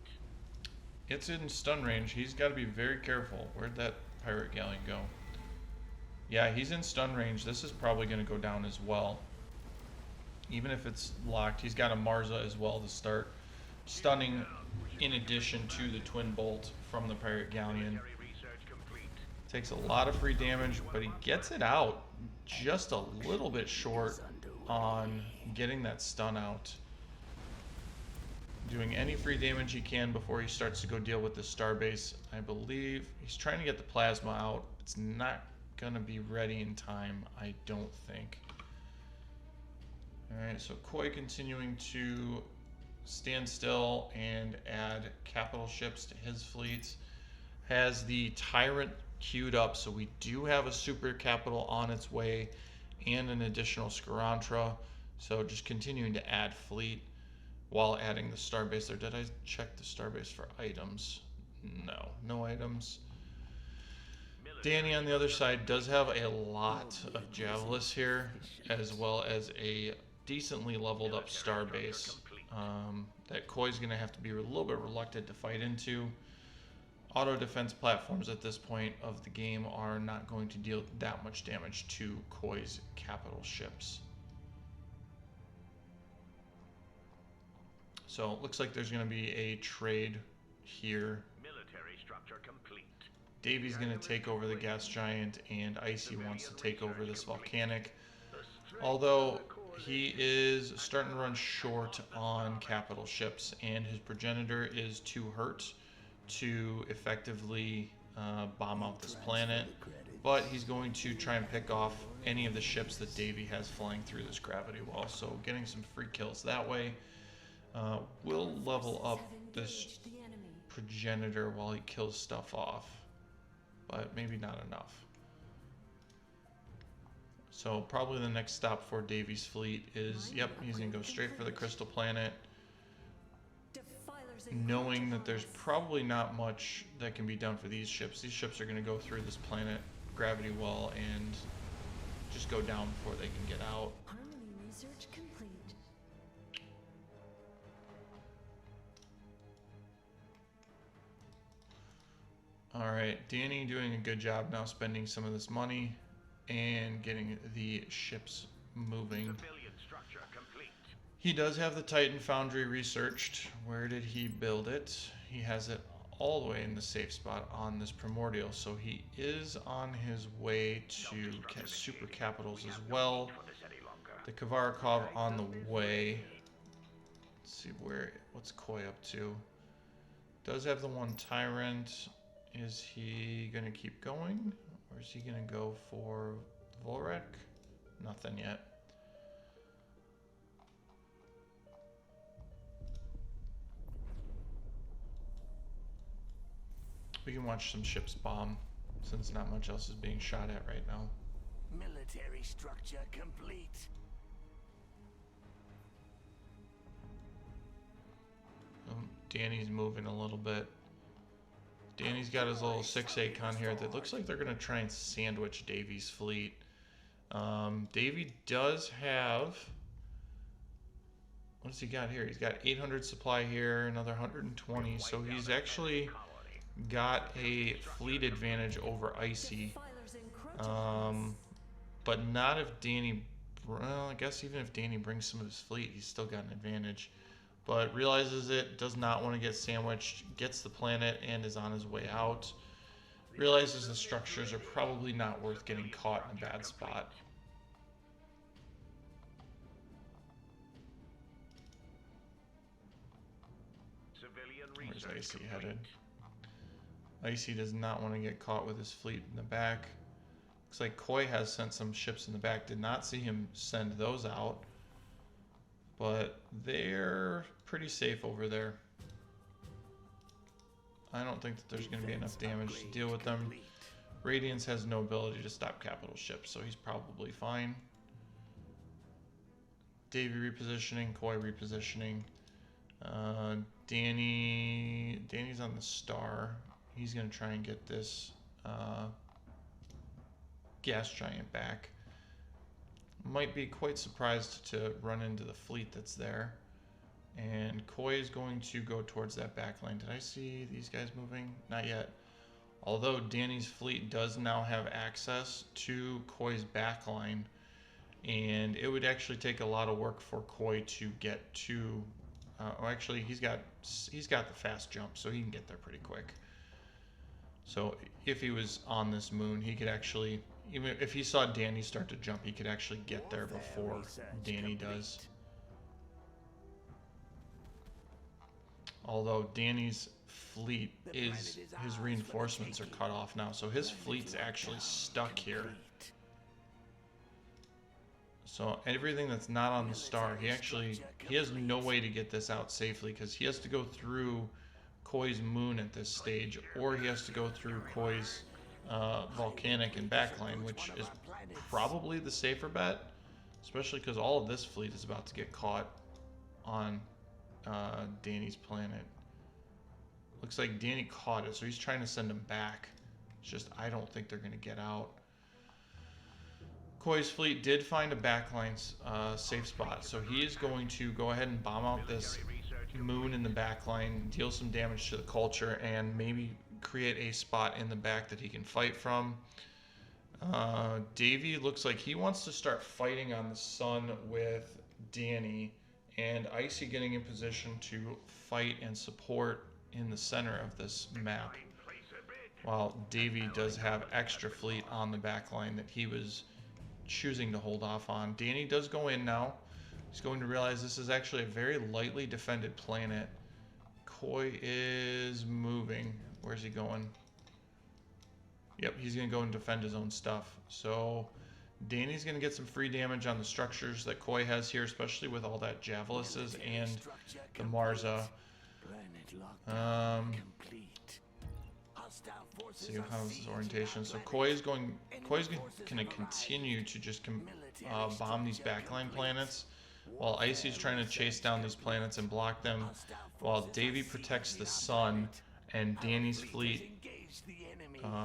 It's in stun range. He's got to be very careful. Where'd that pirate galleon go? Yeah, he's in stun range. This is probably going to go down as well. Even if it's locked, he's got a Marza as well to start stunning in addition to the twin bolt from the pirate galleon. Takes a lot of free damage, but he gets it out just a little bit short on getting that stun out. Doing any free damage he can before he starts to go deal with the starbase. I believe he's trying to get the plasma out. It's not gonna be ready in time, I don't think. Alright, so Koi continuing to stand still and add capital ships to his fleet. Has the Tyrant queued up, so we do have a super capital on its way and an additional Scarantra. So just continuing to add fleet while adding the starbase there. Did I check the starbase for items? No, no items. Danny on the other side does have a lot of Javelis here, as well as a decently leveled up starbase that Koi's going to have to be a little bit reluctant to fight into. Auto defense platforms at this point of the game are not going to deal that much damage to Koi's capital ships. So it looks like there's going to be a trade here. Military structure complete. Davy's going to take over the gas giant, and Icy wants to take over this volcanic. Although he is starting to run short on capital ships, and his progenitor is too hurt to effectively bomb out this planet. But he's going to try and pick off any of the ships that Davy has flying through this gravity wall. So getting some free kills that way. Will level up this progenitor while he kills stuff off, but maybe not enough. So probably the next stop for Davy's fleet is, yep, he's gonna go straight for the crystal planet, knowing that there's probably not much that can be done for these ships. These ships are gonna go through this planet gravity wall and just go down before they can get out. Harmony research complete. Alright, Danny doing a good job now spending some of this money and getting the ships moving. He does have the Titan Foundry researched. Where did he build it? He has it all the way in the safe spot on this primordial, so he is on his way to super capitals as well. The Kavarakov on the way. Let's see what's Koi up to. Does have the one Tyrant. Is he going to keep going, or is he going to go for Volrek? Nothing yet. We can watch some ships bomb, since not much else is being shot at right now. Military structure complete. Danny's moving a little bit. Danny's got his little 6 con here that looks like they're going to try and sandwich Davy's fleet. Davy does have... What does he got here? He's got 800 supply here, another 120. So he's actually got a fleet advantage over Icy. But not if Danny... Well, I guess even if Danny brings some of his fleet, he's still got an advantage. But realizes it, does not want to get sandwiched, gets the planet, and is on his way out. Realizes the structures are probably not worth getting caught in a bad spot. Where's Icy headed? Icy does not want to get caught with his fleet in the back. Looks like Koi has sent some ships in the back. Did not see him send those out. But they're pretty safe over there. I don't think that there's going to be enough damage to deal with them. Radiance has no ability to stop capital ships, so he's probably fine. Davey repositioning, Koi repositioning. Danny's on the star. He's going to try and get this gas giant back. Might be quite surprised to run into the fleet that's there. And Koi is going to go towards that back line. Did I see these guys moving? Not yet. Although Danny's fleet does now have access to Koi's back line, and it would actually take a lot of work for Koi to get to. Actually, he's got the fast jump, so he can get there pretty quick. So if he was on this moon, he could actually, even if he saw Danny start to jump, he could actually get there before Danny does. Although Danny's fleet is, his reinforcements are cut off now, so his fleet's actually stuck here. So everything that's not on the star, he has no way to get this out safely because he has to go through Koi's moon at this stage, or he has to go through Koi's volcanic and backline, which is probably the safer bet, especially because all of this fleet is about to get caught on Danny's planet. Looks like Danny caught it, so he's trying to send him back. It's just I don't think they're going to get out. Koi's fleet did find a backline safe spot, so he is going to go ahead and bomb out this moon in the backline, deal some damage to the culture, and maybe create a spot in the back that he can fight from. Davey looks like he wants to start fighting on the sun with Danny, and Icy getting in position to fight and support in the center of this map, while Davey does have extra fleet on the back line that he was choosing to hold off on. Danny does go in now. He's going to realize this is actually a very lightly defended planet. Koi is moving. Where's he going? Yep, he's going to go and defend his own stuff. So Danny's going to get some free damage on the structures that Koi has here, especially with all that Javelises and the Marza. See how's his orientation. So Koi's going to continue to just bomb these backline planets, while Icy's trying to chase down these planets and block them, while Davey protects the sun, and Danny's fleet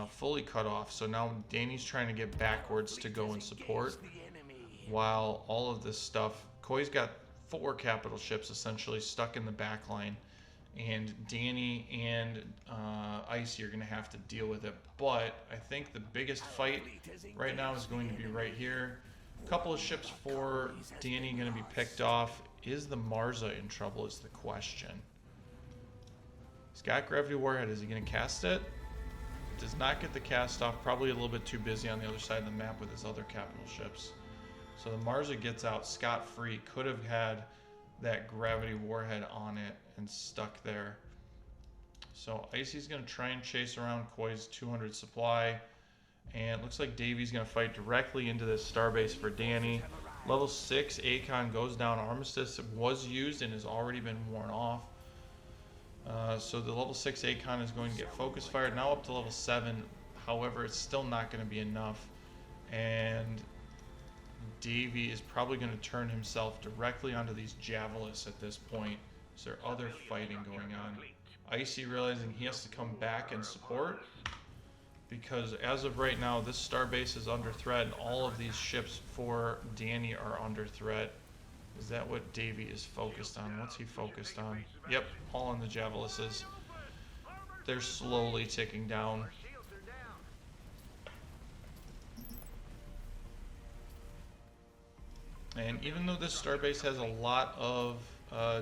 fully cut off. So now Danny's trying to get backwards to go and support, while all of this stuff, Koi's got 4 capital ships essentially stuck in the backline, and Danny and Icy are going to have to deal with it. But I think the biggest fight right now is going to be right here. A couple of ships for Danny going to be picked off. Is the Marza in trouble is the question. He's got Gravity Warhead. Is he going to cast it? Does not get the cast off. Probably a little bit too busy on the other side of the map with his other capital ships. So the Marza gets out scot-free. Could have had that Gravity Warhead on it and stuck there. So Icy's going to try and chase around Koi's 200 supply. And it looks like Davey's going to fight directly into this starbase for Danny. Level 6 Acon goes down. Armistice was used and has already been worn off. So the level 6 Acon is going to get focus fired. Now up to level 7. However, it's still not going to be enough. And Davey is probably going to turn himself directly onto these Javelis at this point. Is there other fighting going on? Icy realizing he has to come back and support, because as of right now, this starbase is under threat, and all of these ships for Danny are under threat. Is that what Davey is focused on? What's he focused on? Yep, all on the Javelises. They're slowly ticking down. And even though this starbase has a lot of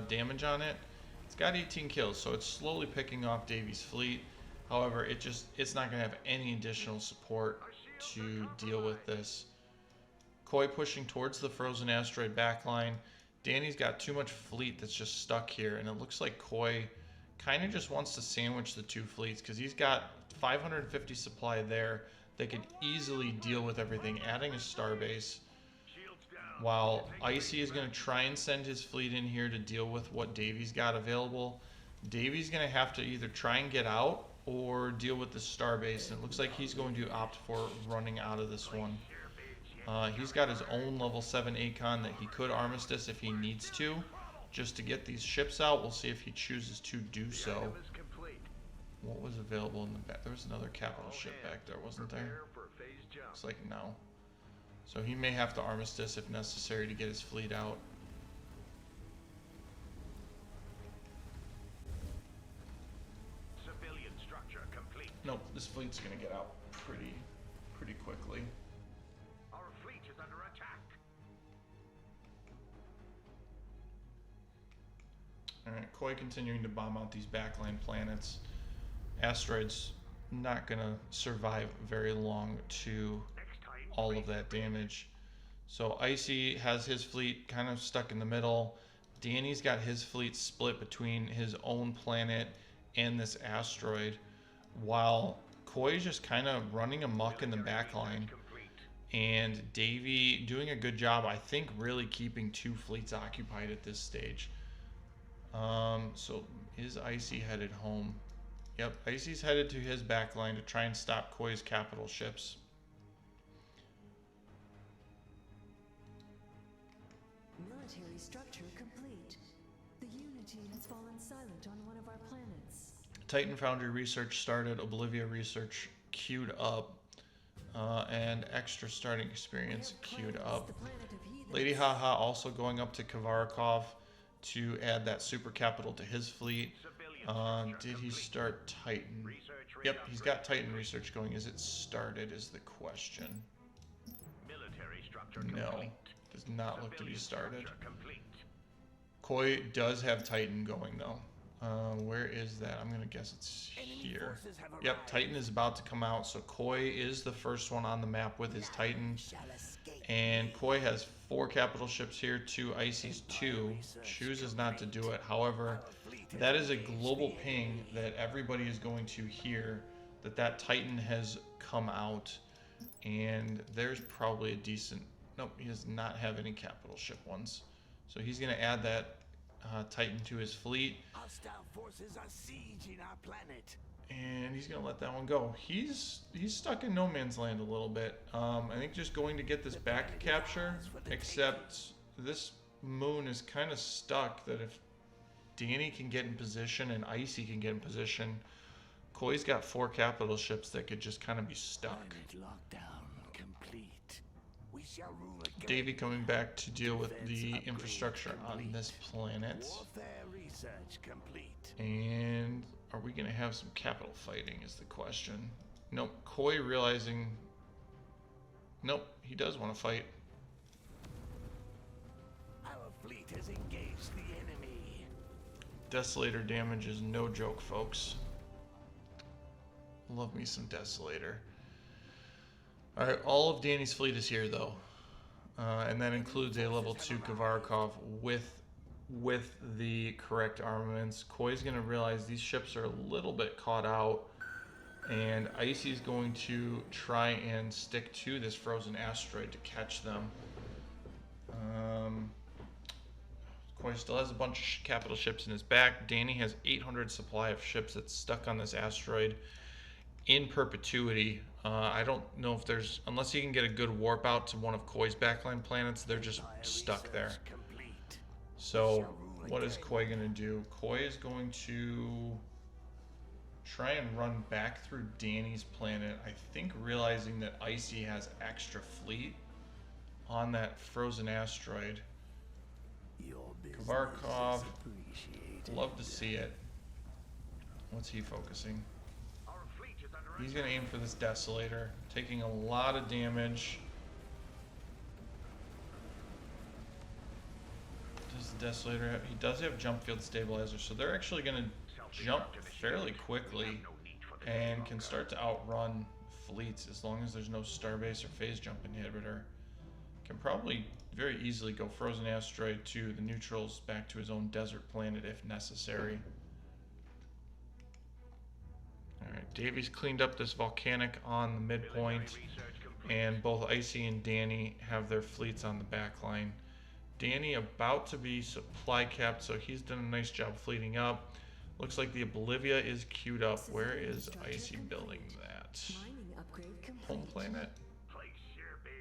damage on it, it's got 18 kills, so it's slowly picking off Davey's fleet. However, it's not going to have any additional support to deal with this. Koi pushing towards the frozen asteroid backline. Danny's got too much fleet that's just stuck here, and it looks like Koi kind of just wants to sandwich the two fleets because he's got 550 supply there that could easily deal with everything, adding a starbase. While Icy is going to try and send his fleet in here to deal with what Davy's got available. Davy's going to have to either try and get out or deal with the starbase. And it looks like he's going to opt for running out of this one. He's got his own level 7 Acon that he could armistice if he needs to, just to get these ships out. We'll see if he chooses to do so. What was available in the back? There was another capital ship back there, wasn't there? Looks like no. So he may have to armistice if necessary to get his fleet out. Civilian structure complete. Nope, this fleet's gonna get out pretty quickly. Our fleet is under attack. Alright, Koi continuing to bomb out these backline planets. Asteroids not gonna survive very long to all of that damage. So Icy has his fleet kind of stuck in the middle. Danny's got his fleet split between his own planet and this asteroid, while Koi's just kind of running amok in the backline. And Davy doing a good job, I think, really keeping two fleets occupied at this stage. So is Icy headed home? Yep, Icy's headed to his backline to try and stop Koi's capital ships. Military structure complete. The Unity has fallen silent on one of our planets. Titan Foundry research started, Oblivia research queued up, and extra starting experience queued up. Lady Haha also going up to Kavarakov to add that super capital to his fleet. Did he start Titan? Yep, he's got Titan research going. Is it started is the question. Military structure No, complete. does not look to be started. Structure complete. Koi does have Titan going though. Where is that? I'm gonna guess it's here. Yep, Titan is about to come out, so Koi is the first one on the map with his Titan. And Koi has 4 capital ships here, 2 Icy's 2. Chooses not to do it. However, that is a global ping that everybody is going to hear that Titan has come out. And there's probably a decent... Nope, he does not have any capital ship ones. So he's going to add that Titan to his fleet. Hostile forces are sieging our planet. And he's going to let that one go. He's stuck in no man's land a little bit. I think just going to get this back capture, except this moon is kind of stuck that if Danny can get in position and Icy can get in position, Koi's got 4 capital ships that could just kind of be stuck. Lockdown complete. We shall rule again. Davy coming back to deal with the infrastructure on this planet. Warfare research complete. And are we going to have some capital fighting is the question. Nope. Koi realizing... Nope, he does want to fight. Our fleet has engaged the enemy. Desolator damage is no joke, folks. Love me some Desolator. Alright, all of Danny's fleet is here, though. And that includes a level 2 Kavarakov with the correct armaments. Koi's going to realize these ships are a little bit caught out. And Icy's going to try and stick to this frozen asteroid to catch them. Koi still has a bunch of capital ships in his back. Danny has 800 supply of ships that's stuck on this asteroid in perpetuity. I don't know if there's... Unless he can get a good warp out to one of Koi's backline planets, they're just stuck there. So, what is Koi going to do? Koi is going to try and run back through Danny's planet. I think realizing that Icy has extra fleet on that frozen asteroid. Kavarakov, love to see it. What's he focusing? He's going to aim for this Desolator, taking a lot of damage. Does the Desolator have... He does have jump field stabilizer, so they're actually going to jump fairly quickly and can start to outrun fleets as long as there's no starbase or phase jump inhibitor. Can probably very easily go frozen asteroid to the neutrals back to his own desert planet if necessary. Davies cleaned up this volcanic on the midpoint, and both Icy and Danny have their fleets on the back line. Danny about to be supply capped, so he's done a nice job fleeting up. Looks like the Bolivia is queued up. Where is Icy building that? Mining upgrade complete. Home planet.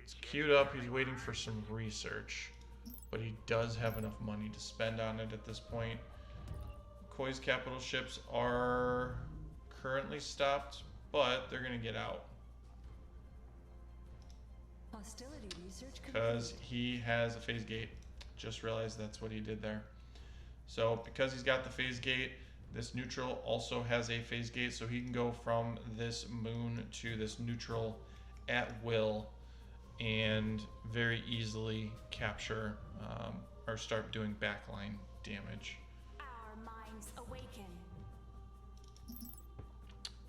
It's queued up. He's waiting for some research, but he does have enough money to spend on it at this point. Koi's capital ships are currently stopped, but they're going to get out Hostility research because complete. he has a phase gate. Just realized that's what he did there. So because he's got the phase gate, this neutral also has a phase gate, so he can go from this moon to this neutral at will and very easily capture or start doing backline damage. Our minds awaken.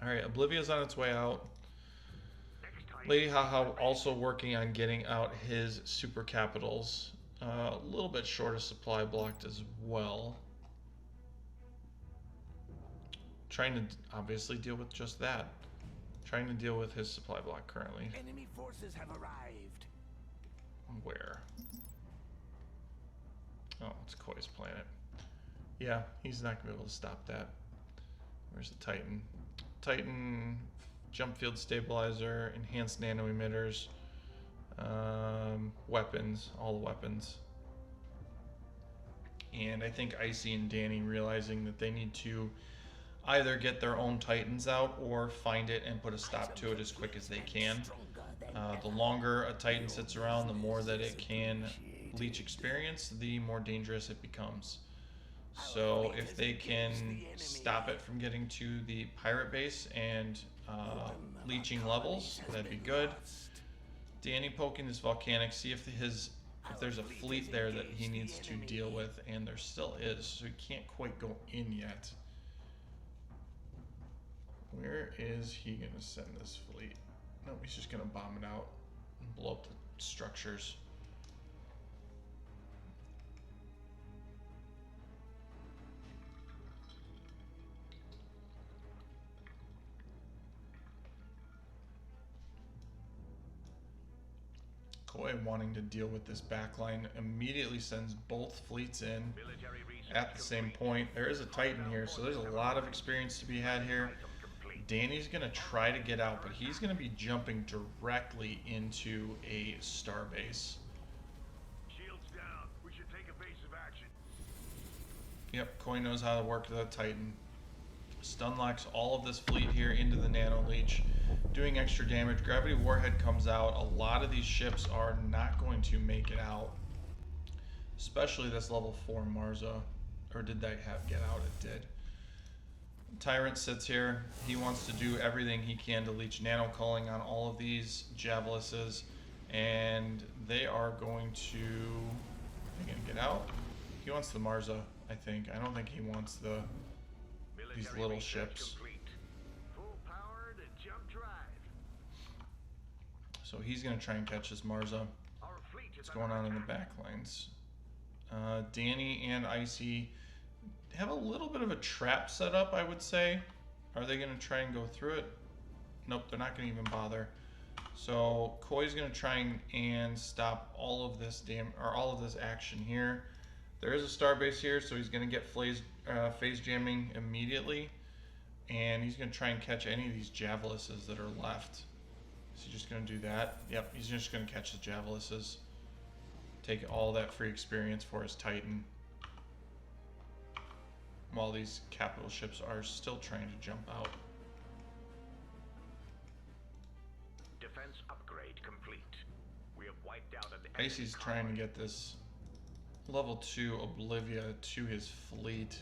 Alright, Oblivia's on its way out. Lady Haha also working on getting out his super capitals. A little bit short of supply blocked as well. Trying to obviously deal with just that. Trying to deal with his supply block currently. Enemy forces have arrived. Where? Oh, it's Koi's planet. Yeah, he's not going to be able to stop that. Where's the Titan? Titan, jump field stabilizer, enhanced nano emitters, weapons, all the weapons. And I think Icy and Danny realizing that they need to either get their own Titans out or find it and put a stop to it as quick as they can. The longer a Titan sits around, the more that it can leech experience, the more dangerous it becomes. So if they can stop it from getting to the pirate base and leeching levels, that'd be good. Danny poking this volcanic, see if there's a fleet there that he needs to deal with, and there still is, so he can't quite go in yet. Where is he gonna send this fleet? No, he's just gonna bomb it out and blow up the structures. Koi, wanting to deal with this backline, immediately sends both fleets in at the same point. There is a Titan here, so there's a lot of experience to be had here. Danny's going to try to get out, but he's going to be jumping directly into a star base. Shields down. We should take evasive action. Yep, Koi knows how to work the Titan. Stun locks all of this fleet here into the nano leech, doing extra damage. Gravity warhead comes out. A lot of these ships are not going to make it out, especially this level 4 Marza. Or did that get out? It did. Tyrant sits here. He wants to do everything he can to leech nano culling on all of these Javelises, and they are going to get out. He wants the Marza, I think. I don't think he wants these little ships. Full power to jump drive. So he's going to try and catch this Marza. Our fleet is What's going on in the back lines? Danny and Icy have a little bit of a trap set up, I would say. Are they going to try and go through it? Nope, they're not going to even bother. So Koi's going to try and stop all of this action here. There is a starbase here, so he's going to get phase jamming immediately, and he's going to try and catch any of these Javelises that are left. Is he just going to do that? Yep, he's just going to catch the Javelises. Take all that free experience for his Titan, while these capital ships are still trying to jump out. Defense upgrade complete. We have wiped out an Icy's trying to get this level 2 Oblivia to his fleet.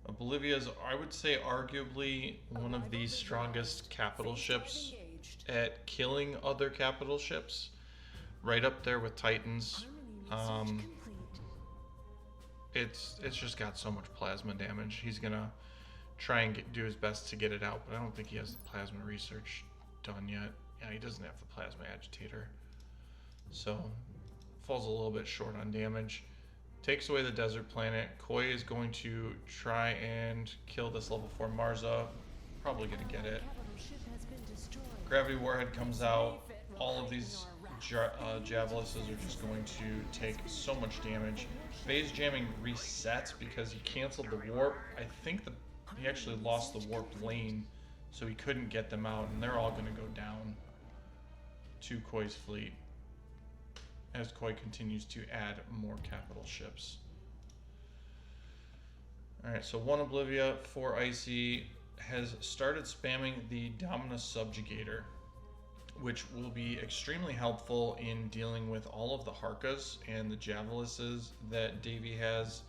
Oblivia is, I would say, arguably one of the strongest capital ships at killing other capital ships. Right up there with Titans. It's just got so much plasma damage. He's gonna try and do his best to get it out, but I don't think he has the plasma research done yet. Yeah, he doesn't have the plasma agitator, so falls a little bit short on damage. Takes away the desert planet. Koi is going to try and kill this level 4 Marza. probably going to get it. Capital ship has been destroyed. Gravity Warhead comes out. All of these Javelises are just going to take so much damage. Phase jamming resets because he canceled the warp. I think he actually lost the warp lane, so he couldn't get them out, and they're all going to go down to Koi's fleet as Koi continues to add more capital ships. Alright, so 1 Oblivia, 4 Icy has started spamming the Dominus Subjugator, which will be extremely helpful in dealing with all of the Harkas and the Javelises that Davy has.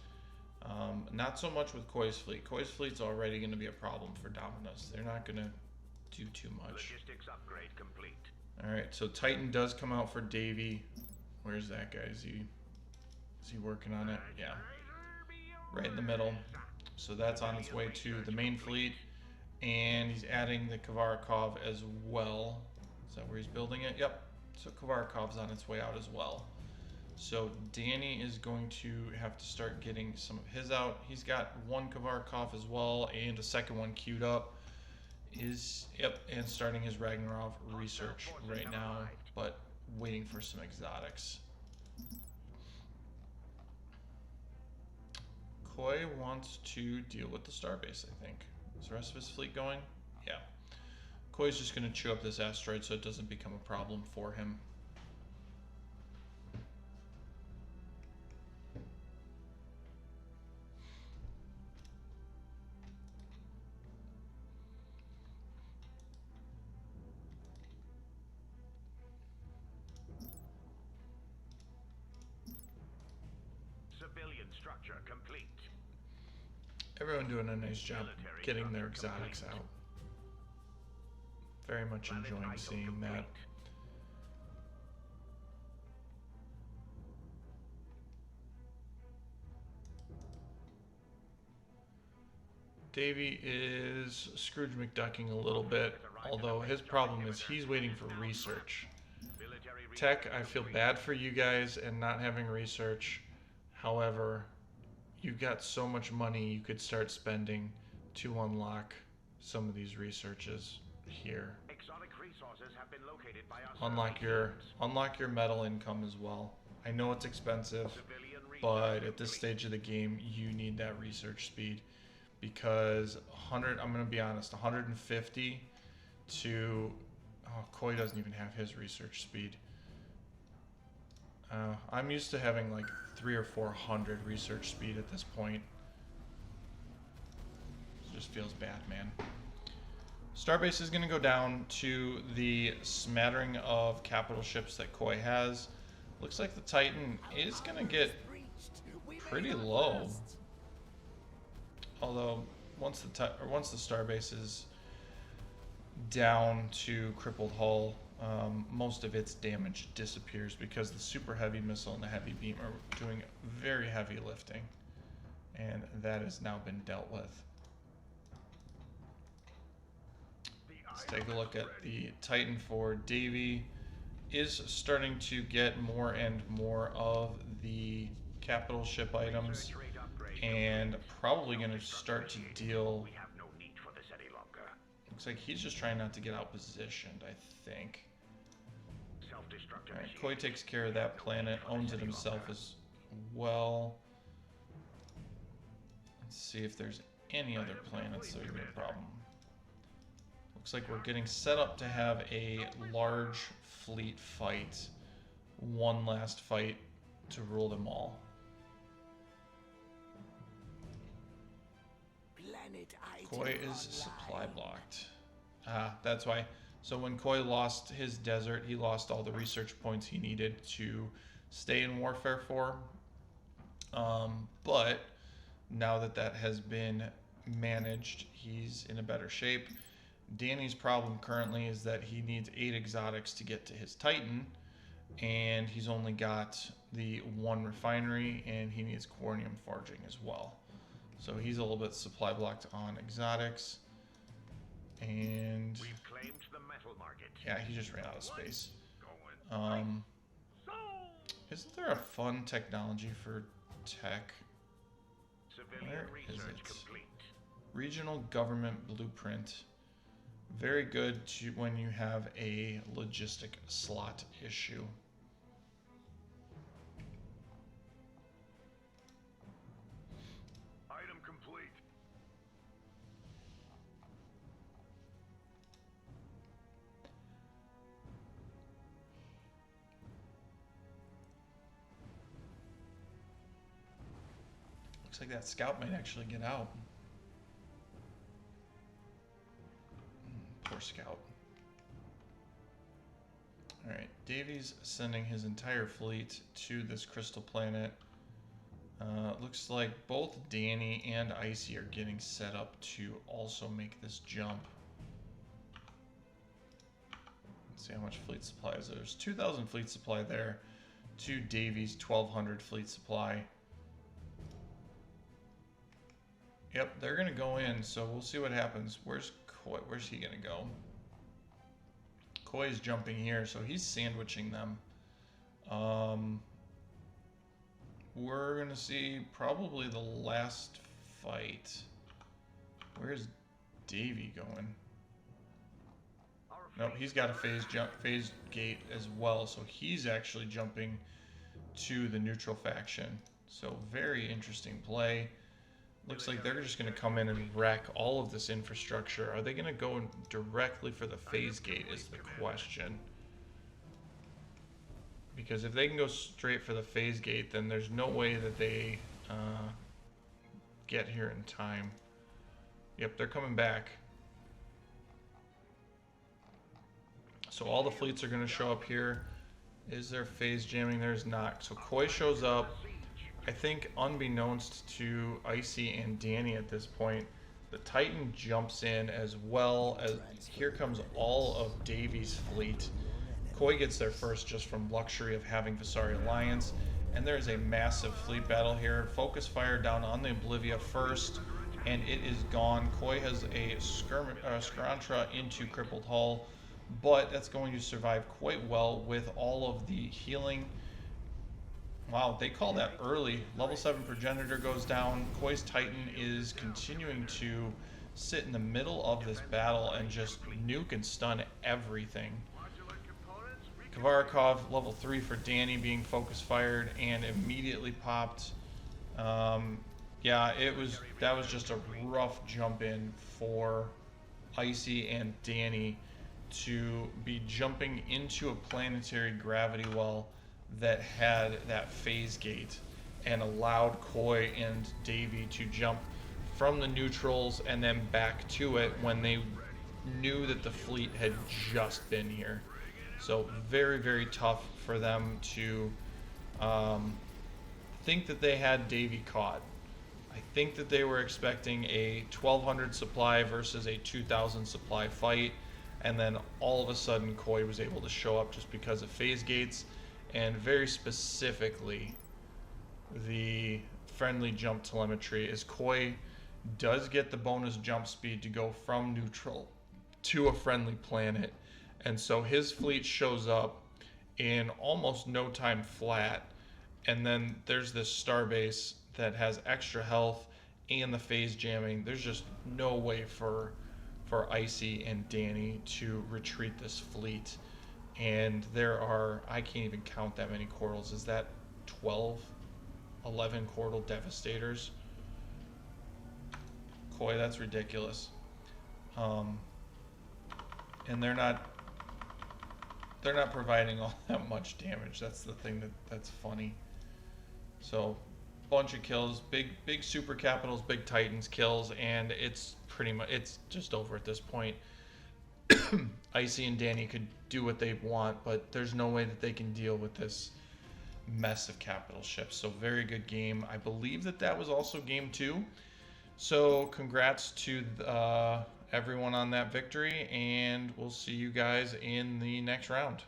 Not so much with Koi's fleet. Koi's fleet's already going to be a problem for Dominus. They're not going to do too much. Logistics upgrade complete. Alright, so Titan does come out for Davy. Where's that guy? Is he working on it? Yeah. Right in the middle. So that's on its way to the main fleet. And he's adding the Kvarkov as well. Is that where he's building it? Yep. So Kvarkov's on its way out as well. So Danny is going to have to start getting some of his out. He's got 1 Kvarkov as well and a second one queued up. And starting his Ragnarov research right now, but waiting for some exotics. Koi wants to deal with the starbase, I think. Is the rest of his fleet going? Yeah. Koi's just going to chew up this asteroid so it doesn't become a problem for him. Civilian structure complete. Everyone doing a nice job getting their exotics out. Very much enjoying seeing that. Davy is Scrooge McDucking a little bit, although his problem is he's waiting for research. Tech, I feel bad for you guys and not having research. However, you've got so much money you could start spending to unlock some of these researches here. Exotic resources have been located by our Unlock your metal income as well. I know it's expensive, but at this stage of the game, you need that research speed because I'm going to be honest, 150 to Koi doesn't even have his research speed. I'm used to having like 300 or 400 research speed at this point. It just feels bad, man. Starbase is going to go down to the smattering of capital ships that Koi has. Looks like the Titan is going to get pretty low. Although once the Starbase is down to crippled hull, most of its damage disappears because the super heavy missile and the heavy beam are doing very heavy lifting, and that has now been dealt with. Let's take a look at the Titan for Davy. Is starting to get more and more of the capital ship items, and probably going to start to deal. We have no need for this any longer. Looks like he's just trying not to get out positioned, I think. Alright, Koi takes care of that planet, owns it himself as well. Let's see if there's any other planets that are going to be a problem. Looks like we're getting set up to have a large fleet fight. One last fight to rule them all. Koi is supply blocked. That's why. So when Koi lost his desert, he lost all the research points he needed to stay in Warfare 4. But now that that has been managed, he's in a better shape. Danny's problem currently is that he needs 8 exotics to get to his Titan, and he's only got the 1 refinery, and he needs Cornium forging as well. So he's a little bit supply blocked on exotics. And we've claimed the metal market. Yeah, he just ran out of space. Isn't there a fun technology for tech? Where is it? Regional Government Blueprint. Very good when you have a logistic slot issue. Item complete. Looks like that scout might actually get out. Poor scout. Alright, Davy's sending his entire fleet to this crystal planet. Looks like both Danny and Icy are getting set up to also make this jump. Let's see how much fleet supply is there. There's 2,000 fleet supply there to Davy's 1,200 fleet supply. Yep, they're going to go in, so we'll see what happens. Where's Koi? Where's he going to go? Koi's jumping here, so he's sandwiching them. We're going to see probably the last fight. Where's Davy going? Nope, he's got a phase gate as well, so he's actually jumping to the neutral faction. So very interesting play. Looks like they're just going to come in and wreck all of this infrastructure. Are they going to go directly for the phase gate is the question. Because if they can go straight for the phase gate, then there's no way that they get here in time. Yep, they're coming back. So all the fleets are going to show up here. Is there phase jamming? There's not. So Koi shows up. I think unbeknownst to Icy and Danny at this point, the Titan jumps in as well as here comes all of Davy's fleet. Koi gets there first just from luxury of having Visari Alliance, and there's a massive fleet battle here. Focus fire down on the Oblivia first, and it is gone. Koi has a Skrantra into Crippled Hull, but that's going to survive quite well with all of the healing. Wow, they call that early. Level 7 Progenitor goes down. Koi's Titan is continuing to sit in the middle of this battle and just nuke and stun everything. Kavarakov, level 3 for Danny, being focus fired and immediately popped. Yeah, that was just a rough jump in for Icy and Danny to be jumping into a planetary gravity well that had that phase gate and allowed Koi and Davy to jump from the neutrals and then back to it when they knew that the fleet had just been here. So very, very tough for them to think that they had Davy caught. I think that they were expecting a 1,200 supply versus a 2,000 supply fight, and then all of a sudden Koi was able to show up just because of phase gates. And very specifically, the friendly jump telemetry is Koi does get the bonus jump speed to go from neutral to a friendly planet. And so his fleet shows up in almost no time flat. And then there's this starbase that has extra health and the phase jamming. There's just no way for Icy and Danny to retreat this fleet. And there are, I can't even count that many Chordals. Is that 12, 11 Chordal Devastators? Koi, that's ridiculous. And they're not providing all that much damage. That's the thing that's funny. So, bunch of kills, big super capitals, big Titans kills, and it's just over at this point. Icy and Danny could do what they want, but there's no way that they can deal with this mess of capital ships. So very good game. I believe that was also game 2. So congrats to everyone on that victory, and we'll see you guys in the next round.